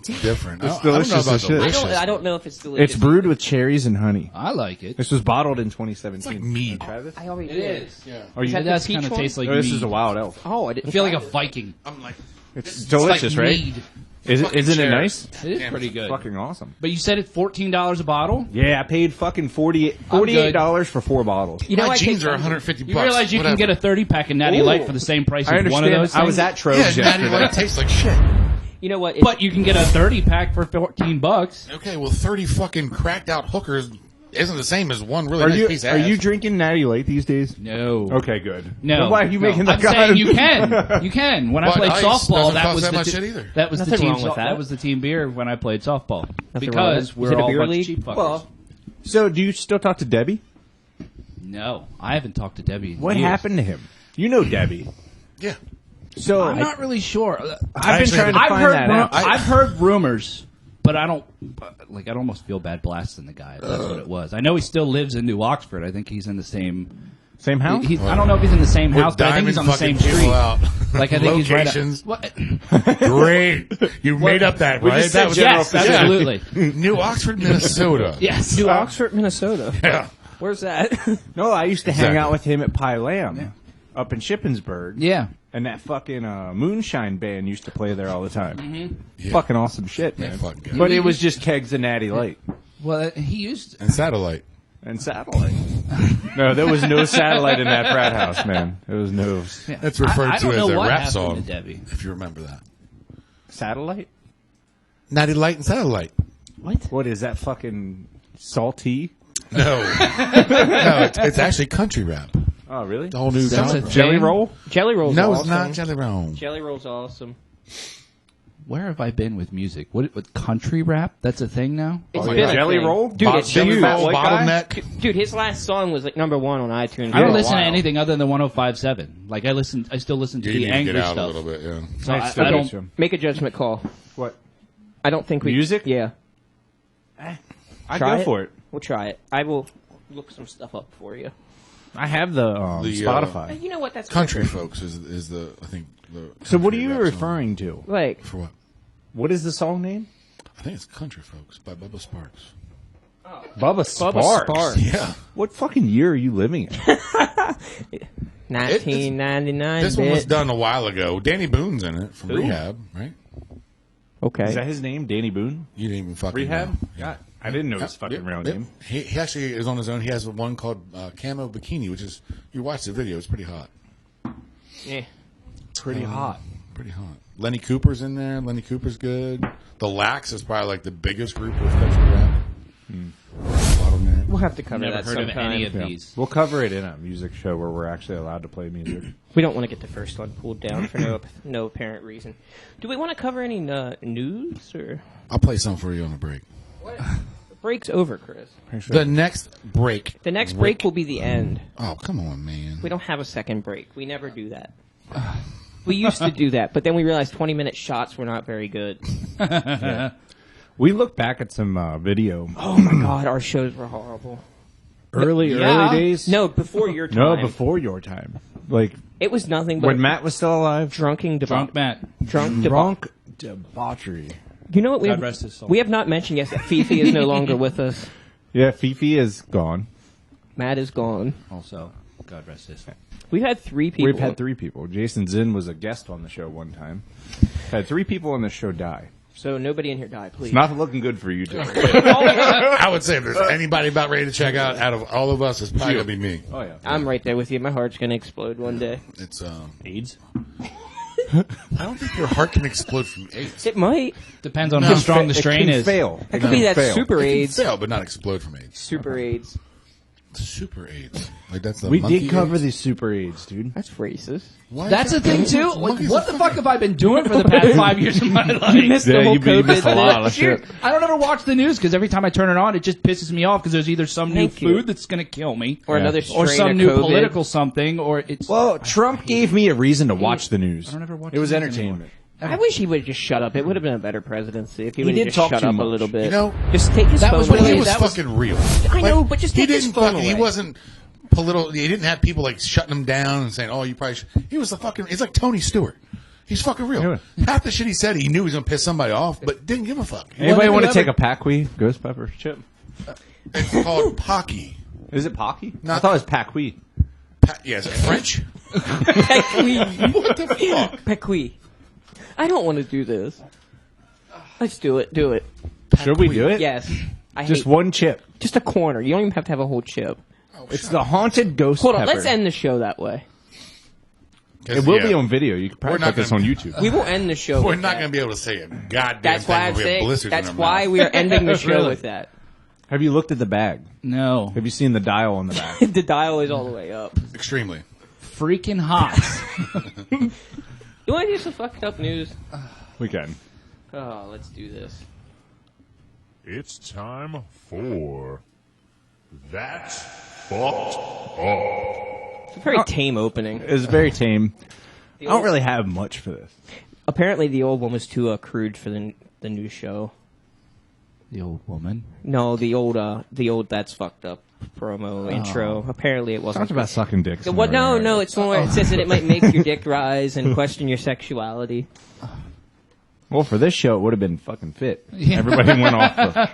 It's different. It's I don't know delicious about as shit. delicious. I don't know if it's delicious. It's brewed with cherries and honey. I like it. This was bottled in 2017. It's like mead. Try this? I already It did. is. Yeah. Are you? that It the does peach kind of one? taste like No, this mead. is a Wild Elf. Oh, I I didn't. feel like a Viking. I'm like, It's delicious, like right? mead. Isn't it cherry. nice? It is pretty good. Fucking awesome. But you said it's $14 a bottle? Yeah, I paid fucking $48 for 4 bottles. You know, my I jeans take- are $150. You realize you can get a 30-pack of Natty Ooh. Light for the same price I as one of understand. those I was things? at Troves Yeah, Natty yesterday. Light tastes like shit. You know what? But you can get a 30-pack for $14. Okay, well, 30 fucking cracked out hookers isn't the same as one really Are nice you piece of are ass. you drinking Natty Light these days? No. Okay, good. No. Then why are you No. making the I'm saying you can. You can. When I But played ice softball, doesn't that cost was that the much shit either. that was the Nothing team. wrong with that. That was the team beer when I played softball Nothing wrong with because it. we're Is it a all beer a bunch of league? cheap fuckers. Well, So, do you still talk to Debbie? No, I haven't talked to Debbie. In What years. happened to him? You know Debbie. Yeah. So I'm not really sure. I've been trying to I've find heard that out. I've heard rumors, but I don't like. I'd almost feel bad blasting the guy. If that's what it was. I know he still lives in New Oxford. I think he's in the same. Same house? I don't know if he's in the same With house, but I think he's on the same diamond street. fucking people out. Like I think he's right. Locations. What? Great. You made up that, We right? just said That was general Yes, facility. absolutely. New Oxford, Minnesota. Yes. New Oxford, Minnesota. Yeah. Where's that? No, I used to hang Exactly. out with him at Pie Lamb up in Shippensburg. Yeah. And that fucking Moonshine band used to play there all the time. Yeah. Fucking awesome shit, man. fucking good. But it was just kegs and Natty Light Well, he used. And satellite. and satellite. No, there was no satellite in that frat house, man. There was no That's referred I to don't as know a what rap happened song, to Debbie. if you remember that. satellite. Natty Light and satellite. What is that fucking salty? No. No, it's actually country rap. Oh, really? The whole new That's genre. a Jelly thing? roll? Jelly Roll's No, awesome. it's not Jelly Roll. Jelly Roll's awesome. Where have I been with music? What country rap? That's a thing now. It's Oh, been yeah. a Jelly thing. roll? Dude, it's Jelly huge. Roll, white guy? bottleneck. Dude, his last song was like number 1 on iTunes. I don't for a listen to while. anything other than 105.7. Like I still listen to You the need to angry get out stuff. a little bit, yeah. So Nice I to don't. meet you. Make a judgment call. What? I don't think we... Music? Yeah. I Try go it. for it. We'll try it. I will look some stuff up for you. I have the Spotify. You know what? That's Country folks is the, I think, the. So what are country you rap song. referring to? Like, For what? What is the song name? I think it's Country Folks by Bubba Sparks. Bubba Sparks. Yeah. What fucking year are you living in? 1999. This one was bit. done a while ago. Danny Boone's in it from Rehab, right? Okay. Is that his name, Danny Boone? You didn't even fucking Rehab? know. Yeah. I didn't know his fucking real name. He actually is on his own. He has one called Camo Bikini, which is, you watch the video, it's pretty hot. Yeah. Pretty hot. Pretty hot. Lenny Cooper's in there. Lenny Cooper's good. The Lax is probably like the biggest group of country rap. Bottleneck. We'll have to cover Never that heard of sometime. any of Yeah. these. We'll cover it in a music show where we're actually allowed to play music. We don't want to get the first one pulled down for no apparent reason. Do we want to cover any news or I'll play some for you on the break. what? The break's over, Chris. The next break. The next break will be the end. Oh, come on, man. We don't have a second break. We never do that. We used to do that, but then we realized 20-minute shots were not very good. We look back at some video. Oh my god, our shows were horrible. Early days? No, before your time. No, before your time. Like, It was nothing but when Matt was still alive? drunk Matt. Drunk debauchery. You know what? God rest his soul. We have not mentioned yet that Fifi is no longer with us. Yeah, Fifi is gone. Matt is gone. Also, God rest his soul. We've had 3 people. We've had 3 people. Jason Zinn was a guest on the show one time. Had 3 people on the show die. So nobody in here die, please. It's not looking good for you, Joe. I would say if there's anybody about ready to check out of all of us, it's probably going to be me. Oh, yeah. I'm right there with you. My heart's going to explode one day. It's, AIDS? I don't think your heart can explode from AIDS. It might. Depends on how strong the strain is. Fail. It could be that super It AIDS. can fail, but not explode from AIDS. Super AIDS. Super AIDS. Like that's the We monkey did cover AIDS? the super AIDS, dude. That's racist. Why is That's the that thing, racist? too. Like, Monkeys what are the fuck have I been doing for the past 5 years of my life? You missed the whole you COVID missed a lot of Sure. shit. I don't ever watch the news because every time I turn it on, it just pisses me off because there's either some Thank new you. food that's going to kill me Or another or strain some of new COVID. political something or it's... Well, Trump gave me a reason to watch the news. I don't ever watch It was the news entertainment. I wish he would have just shut up. It would have been a better presidency if he He would have did just talk shut too up much. a little bit. You know, just take his that phone was But when he away. was that was- fucking real. I know, but just he take his didn't phone fucking. He away. wasn't political. He didn't have people like shutting him down and saying, "Oh, you probably should." He was the fucking. He's like Tony Stewart. He's fucking real. Half the shit he said, he knew he was gonna piss somebody off, but didn't give a fuck. Anybody want to ever- take a Paqui ghost pepper chip? It's called Pocky. Is it Pocky? No. I thought it was Paqui. Yeah, is it French? Pequi. What the fuck? Pequi. I don't want to do this. Let's do it. Do it. Should we do it? Yes. I Just hate, one chip. just a corner. You don't even have to have a whole chip. It's the haunted ghost Hold on. pepper. Let's end the show that way. It will be on video. You can probably We're not put this on gonna- YouTube. We will end the show. We're with not that. going to be able to say a goddamn That's thing why I'm when we have saying. blizzards That's in our why mouth. we are ending the show Really? with that. Have you looked at the bag? No. Have you seen the dial on the back? The dial is all the way up. Extremely. Freaking hot. You want to do some fucked up news? We can. Oh, let's do this. It's time for That's Fucked Up. It's a very tame opening. It's very tame. I don't really have much for this. Apparently, the old one was too crude for the new show. The old woman. No, the old That's Fucked Up promo intro. Apparently, it wasn't. Talked about sucking dicks. What? No, it's the one where it says that it might make your dick rise and question your sexuality. Well, for this show, it would have been fucking fit. Everybody went off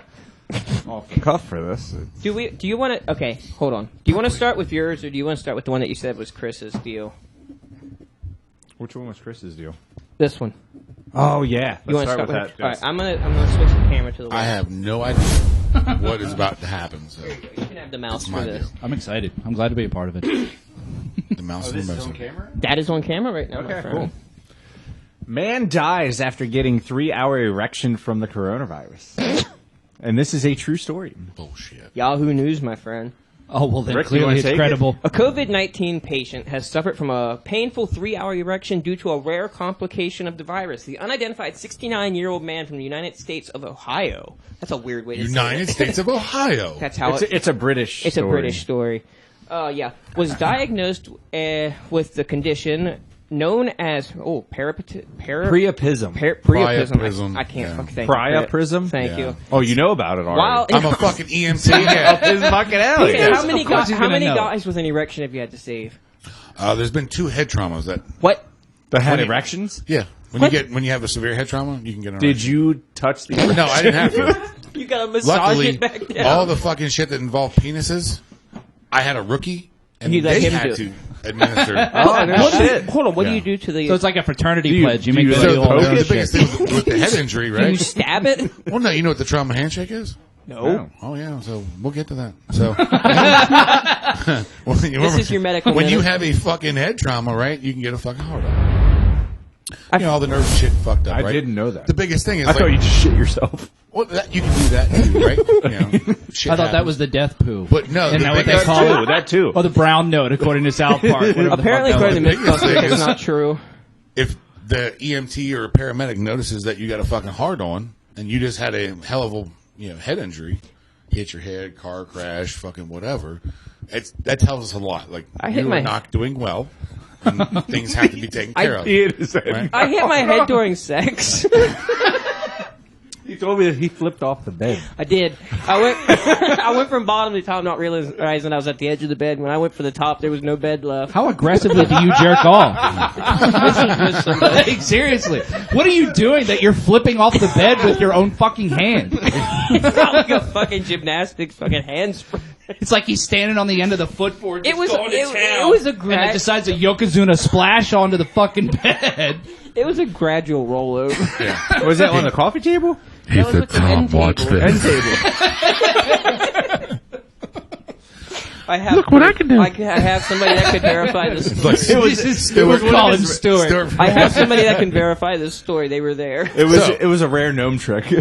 the cuff for this. Do you want to? Okay, hold on. Do you want to start with yours, or do you want to start with the one that you said was Chris's deal? Which one was Chris's deal? This one. Oh yeah, You want let's to start start with with? that. All right, I'm gonna switch the camera to the. I left. have no idea what is about to happen. So You can have the mouse for my this. deal. I'm excited. I'm glad to be a part of it. The mouse and the mouse. That is on camera right now. my friend. Cool. Man dies after getting 3-hour erection from the coronavirus. And this is a true story. Bullshit. Yahoo News, my friend. Oh, well, then Rick, do you clearly wanna it's take it? credible. A COVID-19 patient has suffered from a painful 3-hour erection due to a rare complication of the virus. The unidentified 69-year-old man from the United States of Ohio. That's a weird way to say United it. States of Ohio. That's how It's a British It's story. a British story. Was diagnosed with the condition known as Priapism. priapism. I can't Yeah. fucking thank you. Priapism? Thank Yeah. you. Oh, you know about it already. While I'm a fucking EMT. Yeah. His fucking alley. Okay, how many Of course he's how gonna many know. guys with an erection have you had to save? There's been 2 head traumas that. What? That had When you- erections? Yeah. When you have a severe head trauma, you can get an Did erection. you touch the No, I didn't have to. You gotta massage Luckily, it back down. all the fucking shit that involved penises, I had a rookie, and You let they him had do to administer. Oh, no shit. Hold on, what do Yeah. you do to the? So it's like a fraternity you- pledge. You do make you the like deal poke on it? the shit. biggest thing with the head injury, Can you right? stab it? Well, no, you know what the trauma handshake is? No. Oh yeah, so we'll get to that. So This is your medical When you minute. have a fucking head trauma, right? You can get a fucking hard on. You know, all the nerves and shit fucked up. I right? didn't know that. The biggest thing is I like, thought you just shit yourself. well, that, you can do that too, right? You know, shit I thought that happens. was the death poo. But no, Isn't the that what they biggest- call it? That too. Oh, the brown note, according to South Park. whatever the fuck Apparently, that according to was. biggest thing Mythbusters, is- it's not true. if the EMT or paramedic notices that you got a fucking hard on and you just had a hell of a head injury, hit your head, car crash, fucking whatever, that tells us a lot. Like I hit you my- were not doing well, and things have to be taken care of. Right? I hit my head during sex. He told me that he flipped off the bed. I did. I went from bottom to top, not realizing I was at the edge of the bed. When I went for the top, there was no bed left. How aggressively do you jerk off? Like, seriously, what are you doing that you're flipping off the bed with your own fucking hand? It's not like a fucking gymnastics fucking handspring. It's like he's standing on the end of the footboard. It was going to town, it was a and then decides a Yokozuna splash onto the fucking bed. It was a gradual rollover. Yeah. Was that on the coffee table? He said, Tom, watch this. End table. Look what I can do. I have somebody that could verify this. It was Colin's story. I have somebody that can verify this story. They were there. It was a rare gnome trick. no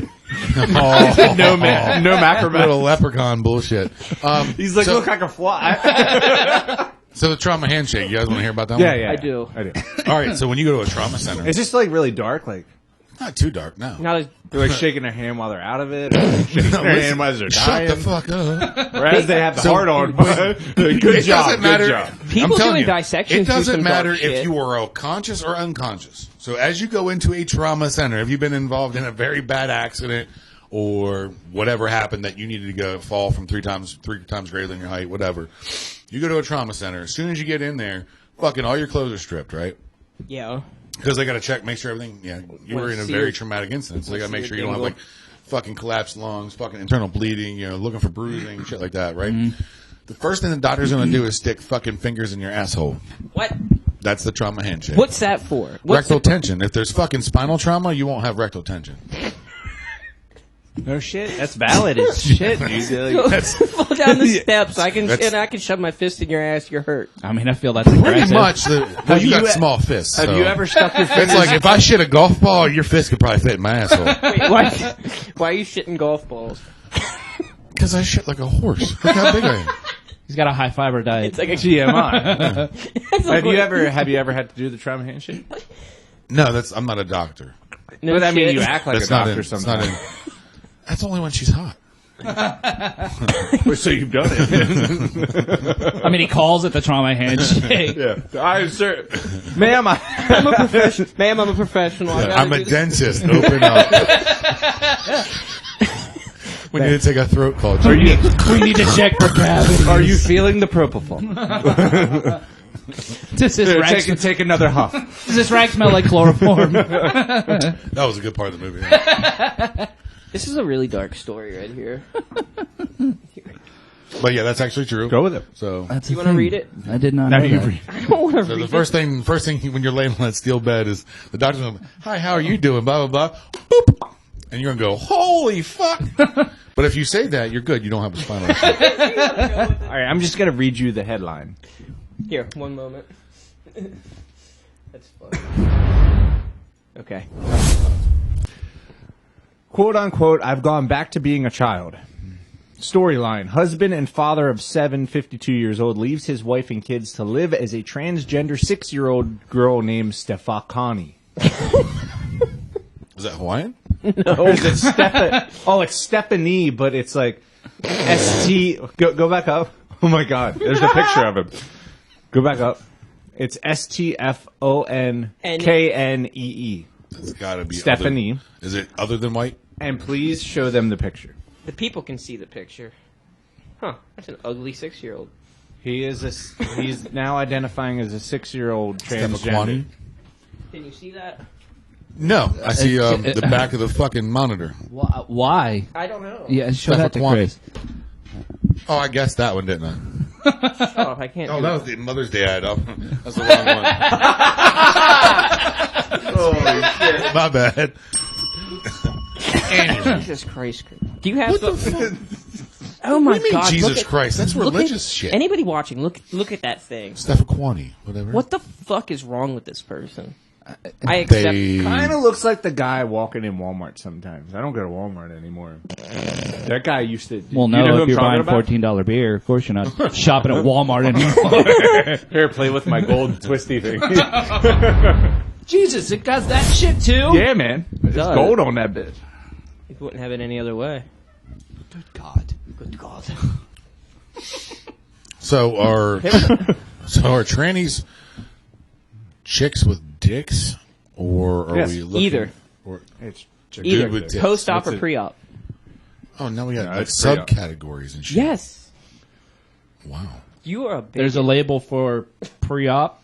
macrame. Little leprechaun bullshit. He's like, look like a fly. So the trauma handshake, you guys want to hear about that Yeah, one? yeah. I do. All right, so when you go to a trauma center, It's just like really dark, like not too dark, no. Not as they're like shaking their hand while they're out of it, or shaking their hand while they're Shut dying. the fuck up. Whereas they have the heart on. Good It job. doesn't matter. Good job. People I'm telling doing you, dissections it do doesn't some matter dark if shit. you are conscious or unconscious. So as you go into a trauma center, if you've been involved in a very bad accident or whatever happened that you needed to go fall from three times greater than your height, whatever, you go to a trauma center. As soon as you get in there, fucking all your clothes are stripped, right? Yeah. Because they got to check, make sure everything. Yeah, you were in a very traumatic incident, so they got to make sure you don't have like fucking collapsed lungs, fucking internal bleeding, looking for bruising, shit like that, right? Mm-hmm. The first thing the doctor's going to do is stick fucking fingers in your asshole. What? That's the trauma handshake. What's that for? Rectal tension. If there's fucking spinal trauma, you won't have rectal tension. No shit. That's valid as shit, dude. Fall down the steps. I can shove my fist in your ass. You're hurt. I mean, I feel that's Pretty aggressive. much. You got small fists. Have so. you ever stuck your fingers? It's like if I shit a golf ball, your fist could probably fit in my asshole. Wait, why are you shitting golf balls? Because I shit like a horse. Look how big I am. He's got a high fiber diet. It's like a TMI. Have you ever had to do the trauma handshake? No, I'm not a doctor. No but I mean, shit. you act like That's a doctor not sometimes. That's only when she's hot. So you've done it. I mean, he calls it the trauma handshake. I'm sir. Ma'am, I'm a professional. Ma'am, I'm a professional. I'm a dentist. Open up. We need to take a throat call. We need to check for cavities. Are you feeling the propofol? Take another huff. Does this rag smell like chloroform? That was a good part of the movie. This is a really dark story right here. But yeah, that's actually true. Go with it. So You want to read it? I did not Now know you that. read. I don't want to So read the it. first thing when you're laying on that steel bed is the doctor's going, hi, how are you doing? Blah, blah, blah. Boop. And you're going to go, holy fuck. But if you say that, you're good. You don't have a spinal issue. All right, I'm just gonna read you the headline. Here, one moment. That's funny. Okay. Quote unquote, I've gone back to being a child. Storyline. Husband and father of 7, 52 years old, leaves his wife and kids to live as a transgender 6-year-old girl named Stefani. Is that Hawaiian? No. It's Stephanie, but it's like S-T. Go back up. Oh my god. There's a picture of him. Go back up. It's STFONKNEE. It's got to be Stephanie. Is it other than white? And please show them the picture. The people can see the picture. Huh. That's an ugly 6-year-old. He's now identifying as a 6-year-old transgender. Stephanie? Can you see that? No. I see the back of the fucking monitor. Why? I don't know. Yeah, show that to Chris. Oh, I guessed that one, didn't I? Oh, I can't. Oh, do that it. was the Mother's Day ad. Oh, that's the wrong one. Holy shit. My bad. Anyway. Jesus Christ. Do you have What the the... fuck? Oh my What do you mean, god. Jesus look at- Christ? That's look religious at- shit. Anybody watching, look at that thing. Stephanie, whatever. What the fuck is wrong with this person? I accept. Kind of looks like the guy walking in Walmart sometimes. I don't go to Walmart anymore. That guy used to. Well, you know no, who if I'm you're buying talking $14 beer, of course you're not shopping at Walmart anymore. about? Here, play with my gold twisty thing. Jesus, it got that shit too? Yeah, man. There's does. gold on that bitch. You wouldn't have it any other way. Good God. Good God. So our trannies chicks with dicks, or are Yes, we looking either. Or, It's Either Good with tits. post-op or That's it. pre-op. oh, now we got like it's pre-op. subcategories and shit. Yes. Wow. You are a bigot. There's a label for pre-op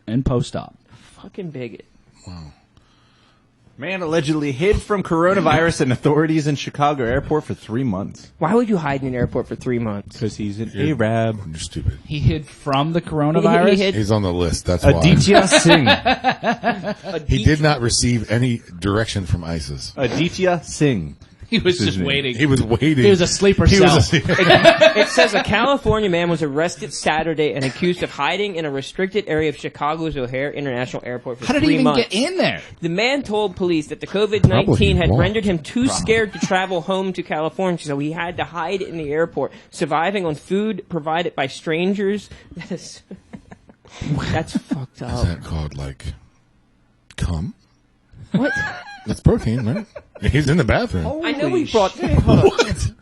and post-op. fucking bigot. Man allegedly hid from coronavirus and authorities in Chicago airport for 3 months. Why would you hide in an airport for 3 months? Because he's an Arab. You're stupid. He hid from the coronavirus. He hid. He's on the list. That's why. Aditya Singh. He did not receive any direction from ISIS. Aditya Singh. He was his just name. waiting. He was waiting. He was a sleeper He cell. was a, It says a California man was arrested Saturday and accused of hiding in a restricted area of Chicago's O'Hare International Airport for How did 3 he even months. get in there? The man told police that the Probably COVID-19 had walked. rendered him too scared to travel home to California, so he had to hide in the airport, surviving on food provided by strangers. That's fucked is up. that called like cum? What? That's protein, right? He's in the bathroom. I know we brought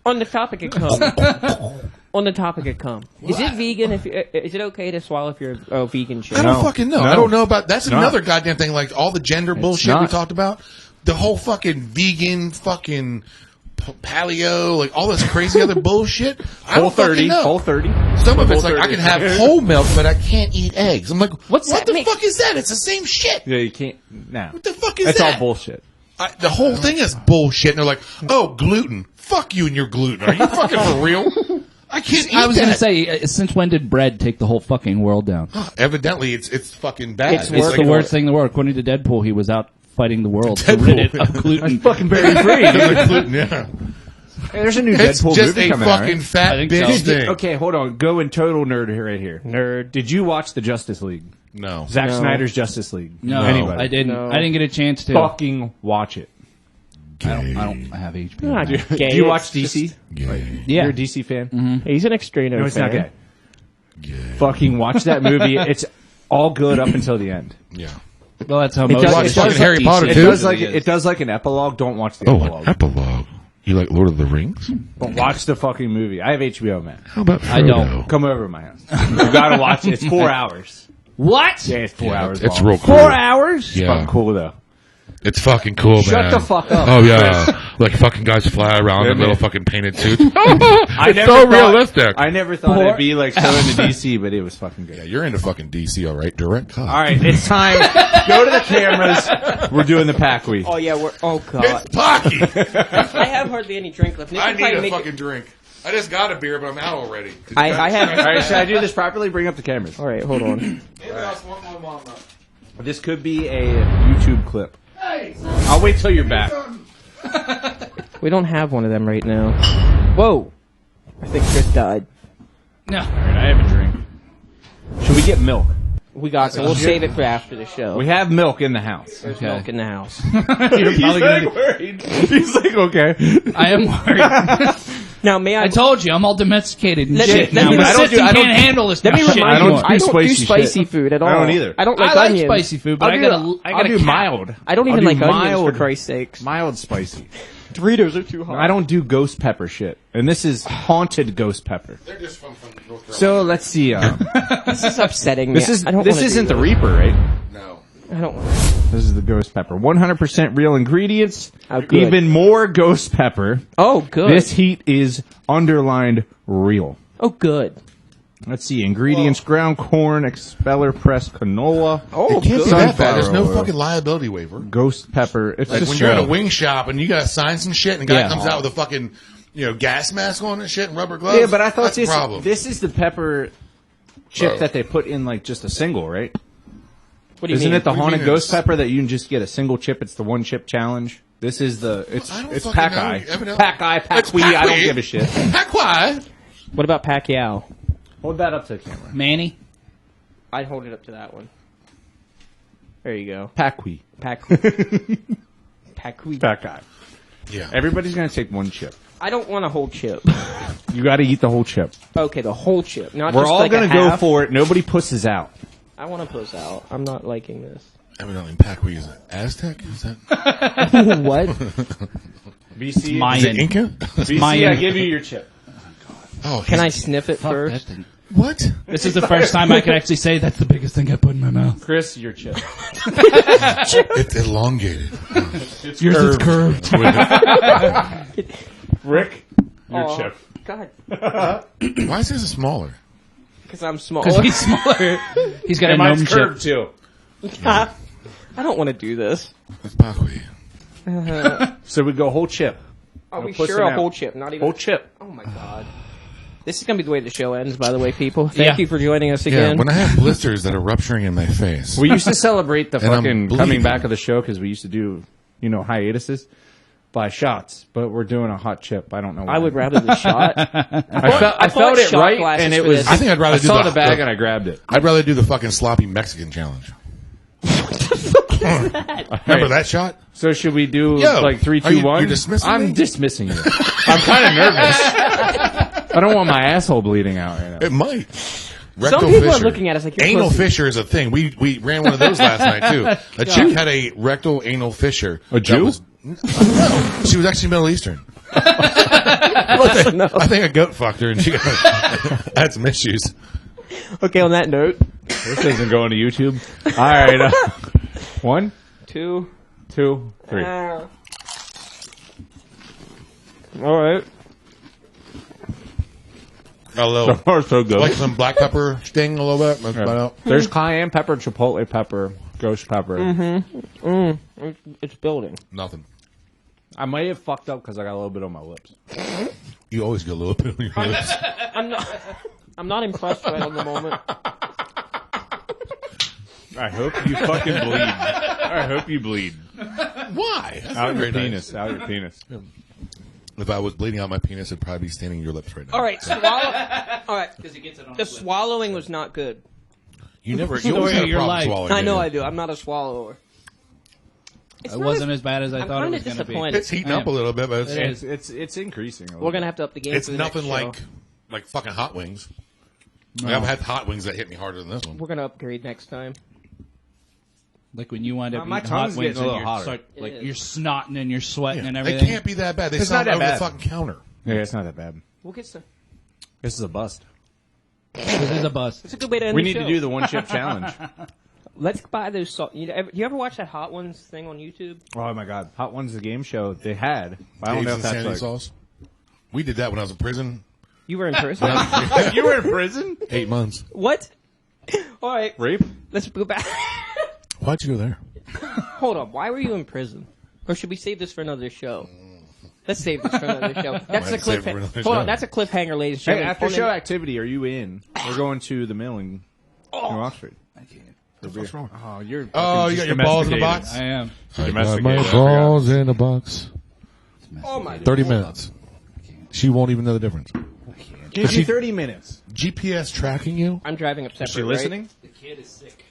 on the topic of cum. On the topic of cum, is it vegan? Is it okay to swallow if you're a vegan shit? I don't No. fucking know. No. I don't know about. That's not. another goddamn thing. Like all the gender bullshit we not. talked about. The whole fucking vegan fucking paleo, like all this crazy other bullshit. I Whole don't fucking 30. know. Whole 30. Some of it's Whole like I 30. can have whole milk, but I can't eat eggs. I'm like, What's what that the make- fuck is that? It's the same shit. Yeah, you can't. No. What the fuck is That's that? all bullshit. The whole thing is bullshit. And they're like, oh, gluten. Fuck you and your gluten. Are you fucking for real? I can't eat I was that. going to say, since when did bread take the whole fucking world down? Evidently, it's fucking bad. It's It's worse. the worst thing in the world. According to Deadpool, he was out fighting the world to rid it of gluten. Fucking very free. gluten, yeah. Hey, there's a new It's Deadpool just movie a coming out, fucking right? fat I think bitch so. thing. Okay, hold on. Go in total nerd right here. Nerd. Did you watch the Justice League? No. Zack No. Snyder's Justice League? No, Anybody? I didn't. No. I didn't get a chance to. Fucking watch it. I don't have HBO. Not man. gay. Do you watch It's DC? Gay. Yeah. You're a DC fan? He's an extremo. No, it's not fan. gay. Fucking watch that movie. It's all good up until the end. Yeah. Well, that's how It most does- Watch it fucking does- Harry DC Potter, It too. does like is. it does like an epilogue. Don't watch the Oh, epilogue. an epilogue. You like Lord of the Rings? But watch the fucking movie. I have HBO, man. How about I don't. Come over to my house. You gotta watch it. It's 4 hours. What? Yeah, it's 4 hours. It's long. real cool. 4 hours? Yeah. Fucking cool though. It's fucking cool, man. Shut the fuck up. Oh, yeah. Like fucking guys fly around in man. little fucking painted suits. I It's never so thought- realistic. I never thought it'd be like so into DC, but it was fucking good. Yeah, you're into fucking DC, all right? Direct cut. All right, it's time. Go to the cameras. We're doing the pack week. Oh yeah, we're. Oh god. It's Pocky. I have hardly any drink left. Nick I can probably need a make fucking drink. I just got a beer, but I'm out already. I have. All right, should I do this properly? Bring up the cameras. All right, hold on. This could be a YouTube clip. I'll wait till you're back. We don't have one of them right now. Whoa! I think Chris died. No. All right, I have a drink. Should we get milk? We got some. We'll save it for after the show. We have milk in the house. There's milk in the house. You're probably gonna be- worried. He's like, okay. I am worried. Now, may I? I told you, I'm all domesticated and Let me- shit let now. me- My I don't system do- can't handle this Let me shit remind I you, anymore. don't I don't do spicy spicy shit. food at all. I don't either. I don't like I like onions. spicy food, but I'll I do got a mild. I don't even I'll like do onions, mild. for Christ's sakes. Mild spicy. Doritos are too hot. I don't do ghost pepper shit. And this is haunted ghost pepper. They're just from North Carolina. So let's see. This is upsetting me. This is I don't this wanna isn't do the this. Reaper, right? No. I don't. This is the ghost pepper. 100% real ingredients. Oh, good. Even more ghost pepper. Oh, good. This heat is underlined real. Oh, good. Let's see. Ingredients: ground corn, expeller pressed canola. Oh, It can't good. be that bad. There's no Sunflower oil. fucking liability waiver. Ghost pepper. It's Like just when you're in a straight. wing shop and you gotta sign some shit and the guy Yeah. comes out with a fucking, gas mask on and shit and rubber gloves. Yeah, but I thought that's a problem. this is the pepper chip Bro. that they put in like just a single, right? What do you Isn't mean? it the What do you haunted mean ghost it's- pepper that you can just get a single chip? It's the one chip challenge. This is the I don't it's fucking pack know. eye, Evidently- pack eye, pack It's wee. I don't Pack-Wee. give a shit. Pacquiao. What about Pacquiao? Hold that up to the camera. Manny. I'd hold it up to that one. There you go. Pack wee, Pack. Pack. pack eye. Yeah. Everybody's gonna take one chip. I don't want a whole chip. You got to eat the whole chip. Okay, the whole chip. Not We're just all like gonna a go half. for it. Nobody pusses out. I want to puss out. I'm not liking this. Evidently Pacquiao is Aztec? Is that? What? BC, Is it Mayan. Inca? BC, Mayan. I give you your chip. Oh, Can I he's- sniff it Fuck, first? that didn't- What? This is the first time I can actually say that's the biggest thing I put in my mouth. Chris, your chip. It's elongated. Yours is curved. Rick, your chip. God, Why is his smaller? because I'm small. Because he's smaller. He's got a gnome Mine's chip. curved too. I don't want to do this. It's Bakui. So we go whole chip. Are we pussing sure a out. whole chip? Not even Whole chip. Oh my God. This is going to be the way the show ends, by the way, people. Thank you for joining us Yeah, again. when I have blisters that are rupturing in my face. We used to celebrate the And I'm fucking bleeding. coming back of the show because we used to do, hiatuses by shots. But we're doing a hot chip. I don't know why. I would rather the shot. I felt it shot right, glasses and it for was. this. I think I'd rather I do saw the- the bag the- and I grabbed it. I'd rather do the fucking sloppy Mexican challenge. Remember that shot? So should we do Yo, like 3, are 2, you- 1? you're dismissing I'm me? dismissing you. I'm kind of nervous. I don't want my asshole bleeding out right now. It might. Some people are looking at us like you're anal pussy. fissure is a thing. We ran one of those last night too. A chick had a rectal anal fissure. A Jew? No, she was actually Middle Eastern. I think a goat fucked her and she had some issues. Okay, on that note. This isn't going to YouTube. All right. 1, 2, 2, 3. all right. A little, So good. like some black pepper sting a little bit. That's about out. There's cayenne pepper, chipotle pepper, ghost pepper. It's building. Nothing. I might have fucked up because I got a little bit on my lips. You always get a little bit on your lips. I'm not impressed right on the moment. I hope you fucking bleed. I hope you bleed. Why? That's Out not your very penis. nice. Out your penis. If I was bleeding out my penis, it'd probably be staining your lips right now. All right, swallow. All right, the swallowing was not good. You never. You Story always had of a your problem life. swallowing. I know didn't I you? do. I'm not a swallower. It's It not wasn't as bad as I I'm thought it kinda was going to be. disappointed. It's heating up a little bit, but it's, It's increasing. A little We're gonna have to up the game. it's for the nothing next show. like fucking hot wings. I've had hot wings that hit me harder than this one. We're gonna upgrade next time. Like when you wind up My eating hot tongue's wings getting a and little hotter. like It you're is. snotting and you're sweating and It everything. can't be that bad. They It's sell not them that over the bad. fucking counter. Yeah, it's not that bad. We'll get some. This is a bust. This is a bust. It's a good way to end We the need show. to do the one chip challenge. Let's buy those salt. You ever watch that Hot Ones thing on YouTube? Oh my god, Hot Ones, the game show they had. I don't Dave's know if that's Insanity like. sauce. We did that when I was in prison. You were in prison. You were in prison? 8 months. What? All right, Rape? let's go back. Why'd you go there? Hold on. Why were you in prison? Or should we save this for another show? Let's save this for another show. That's a Might save it for cliffhanger. another Hold on, show. that's a cliffhanger, ladies and Hey, gentlemen. after On the- show activity, are you in? We're going to the mill in New Oxford. What's wrong? Oh, you're. Oh, you got your balls in the box? I am. Domesticated, I forgot. in the box. Oh my 30 minutes. She won't even know the difference. Give you 30 minutes. GPS tracking you? I'm driving up separate. Is she listening? The kid is sick.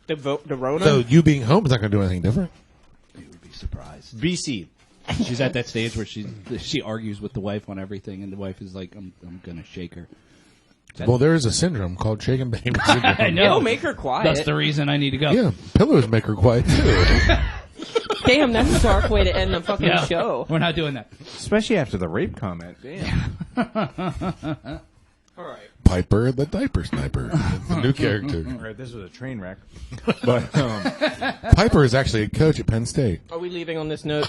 Right? The Rona? So you being home is not going to do anything different. You would be surprised. BC. She's at that stage where she argues with the wife on everything, and the wife is like, "I'm gonna shake her." Well, there is a syndrome called shaken baby syndrome. I know. It'll make her quiet. That's the reason I need to go. Yeah, pillows make her quiet too. Damn, that's a dark way to end the fucking Yeah, show. we're not doing that. Especially after the rape comment. Damn. All right. Piper the diaper sniper. It's a new character. Alright, this was a train wreck. But, Piper is actually a coach at Penn State. Are we leaving on this note?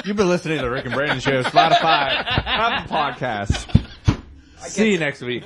you've been listening to the Rick and Brandon Show, Spotify, Apple Podcasts. See you next week.